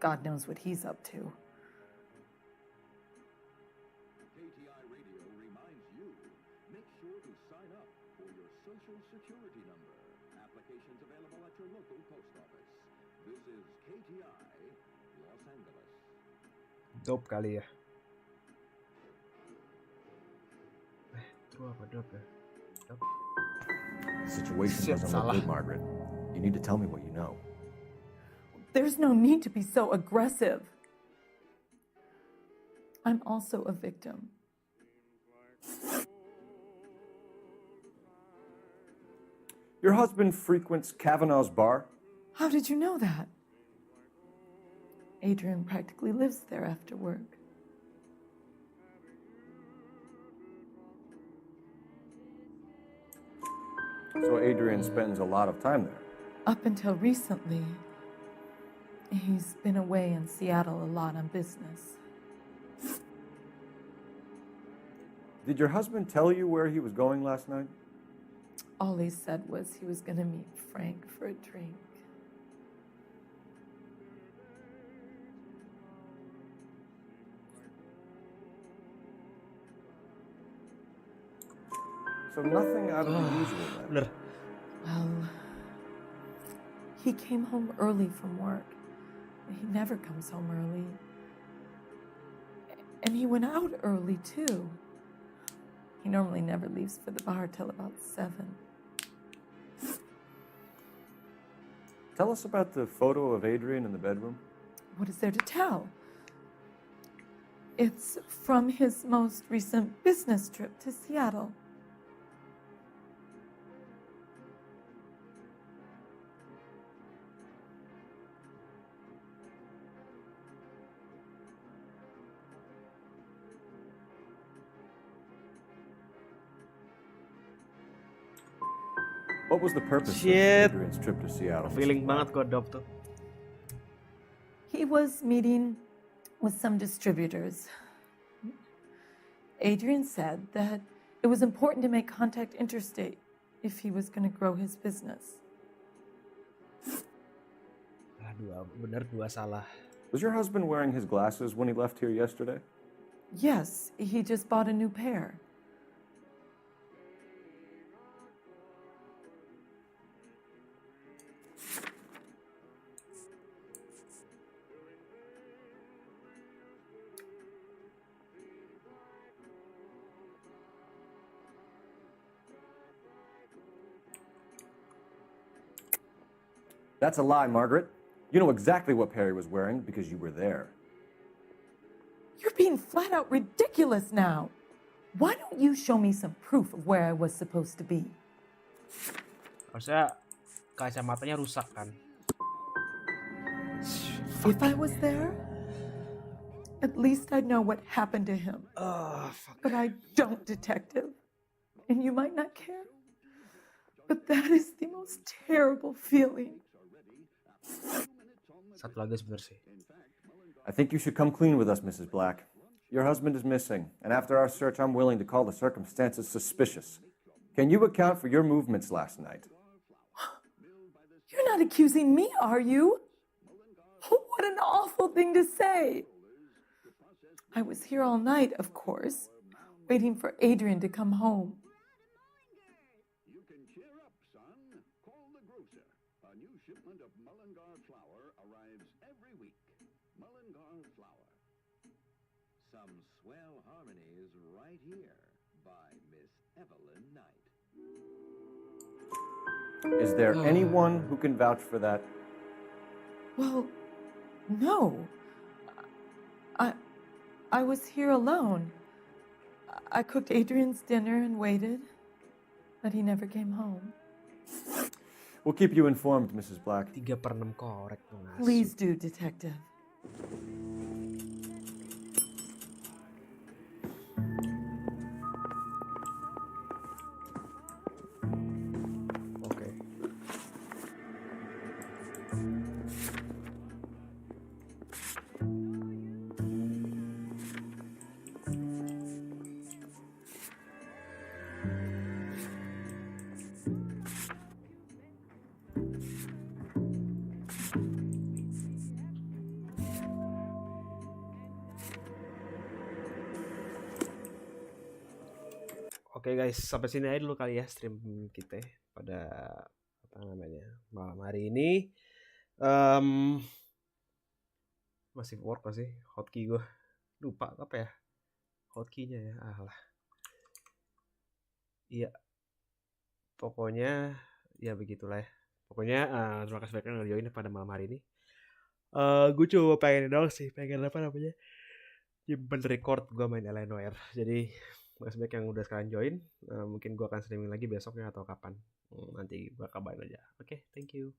[SPEAKER 21] God knows what he's up to.
[SPEAKER 10] KTI Radio reminds you, make sure to sign up for your Social Security number. Applications available at your local post office. This is KTI, Los Angeles.
[SPEAKER 1] Dope kali ya. Itu apa dope ya? Dope.
[SPEAKER 7] The situation doesn't look good, Margaret. You need to tell me what you know.
[SPEAKER 21] There's no need to be so aggressive. I'm also a victim.
[SPEAKER 7] Your husband frequents Kavanaugh's bar?
[SPEAKER 21] How did you know that? Adrian practically lives there after work.
[SPEAKER 7] So Adrian spends a lot of time there?
[SPEAKER 21] Up until recently, he's been away in Seattle a lot on business.
[SPEAKER 7] Did your husband tell you where he was going last night?
[SPEAKER 21] All he said was he was going to meet Frank for a drink.
[SPEAKER 7] So nothing out of the usual then?
[SPEAKER 21] Well, he came home early from work. He never comes home early. And he went out early, too. He normally never leaves for the bar till about 7.
[SPEAKER 7] Tell us about the photo of Adrian in the bedroom.
[SPEAKER 21] What is there to tell? It's from his most recent business trip to Seattle.
[SPEAKER 7] What was the purpose of Adrian's trip to Seattle?
[SPEAKER 1] Feeling banget kok Dop tuh.
[SPEAKER 21] He was meeting with some distributors. Adrian said that it was important to make contact interstate if he was going to grow his business.
[SPEAKER 1] Bener dua salah.
[SPEAKER 7] Was your husband wearing his glasses when he left here yesterday?
[SPEAKER 21] Yes, he just bought a new pair.
[SPEAKER 7] That's a lie, Margaret. You know exactly what Perry was wearing because you were there.
[SPEAKER 21] You're being flat out ridiculous now. Why don't you show me some proof of where I was supposed to be?
[SPEAKER 1] Harusnya kacamatanya rusak kan.
[SPEAKER 21] If I was there, at least I'd know what happened to him. But I don't, detective. And you might not care. But that is the most terrible feeling.
[SPEAKER 1] Satu lagi sebenarnya sih.
[SPEAKER 7] I think you should come clean with us, Mrs. Black. Your husband is missing, and after our search, I'm willing to call the circumstances suspicious. Can you account for your movements last night?
[SPEAKER 21] You're not accusing me, are you? What an awful thing to say. I was here all night, of course, waiting for Adrian to come home.
[SPEAKER 10] Some swell harmonies right here by Miss Evelyn Knight.
[SPEAKER 7] Is there anyone who can vouch for that?
[SPEAKER 21] Well, no. I was here alone. I cooked Adrian's dinner and waited, but he never came home.
[SPEAKER 7] We'll keep you informed, Mrs. Black.
[SPEAKER 1] 3/6 korek tuh.
[SPEAKER 21] Please do, detective.
[SPEAKER 1] Oke guys, sampai sini aja dulu kali ya stream kita pada apa namanya malam hari ini. Masih work masih hotkey gue lupa apa ya hotkeynya ya. Alah. Iya. Pokoknya ya begitulah ya. Pokoknya terima kasih banyak yang join pada malam hari ini. Gue coba pengen dong sih, pengen apa namanya nyimpen record gue main Noire. Jadi makasih banyak yang udah sekarang join. Mungkin gue akan streaming lagi besoknya atau kapan. Nanti gue kabarin aja. Oke, thank you.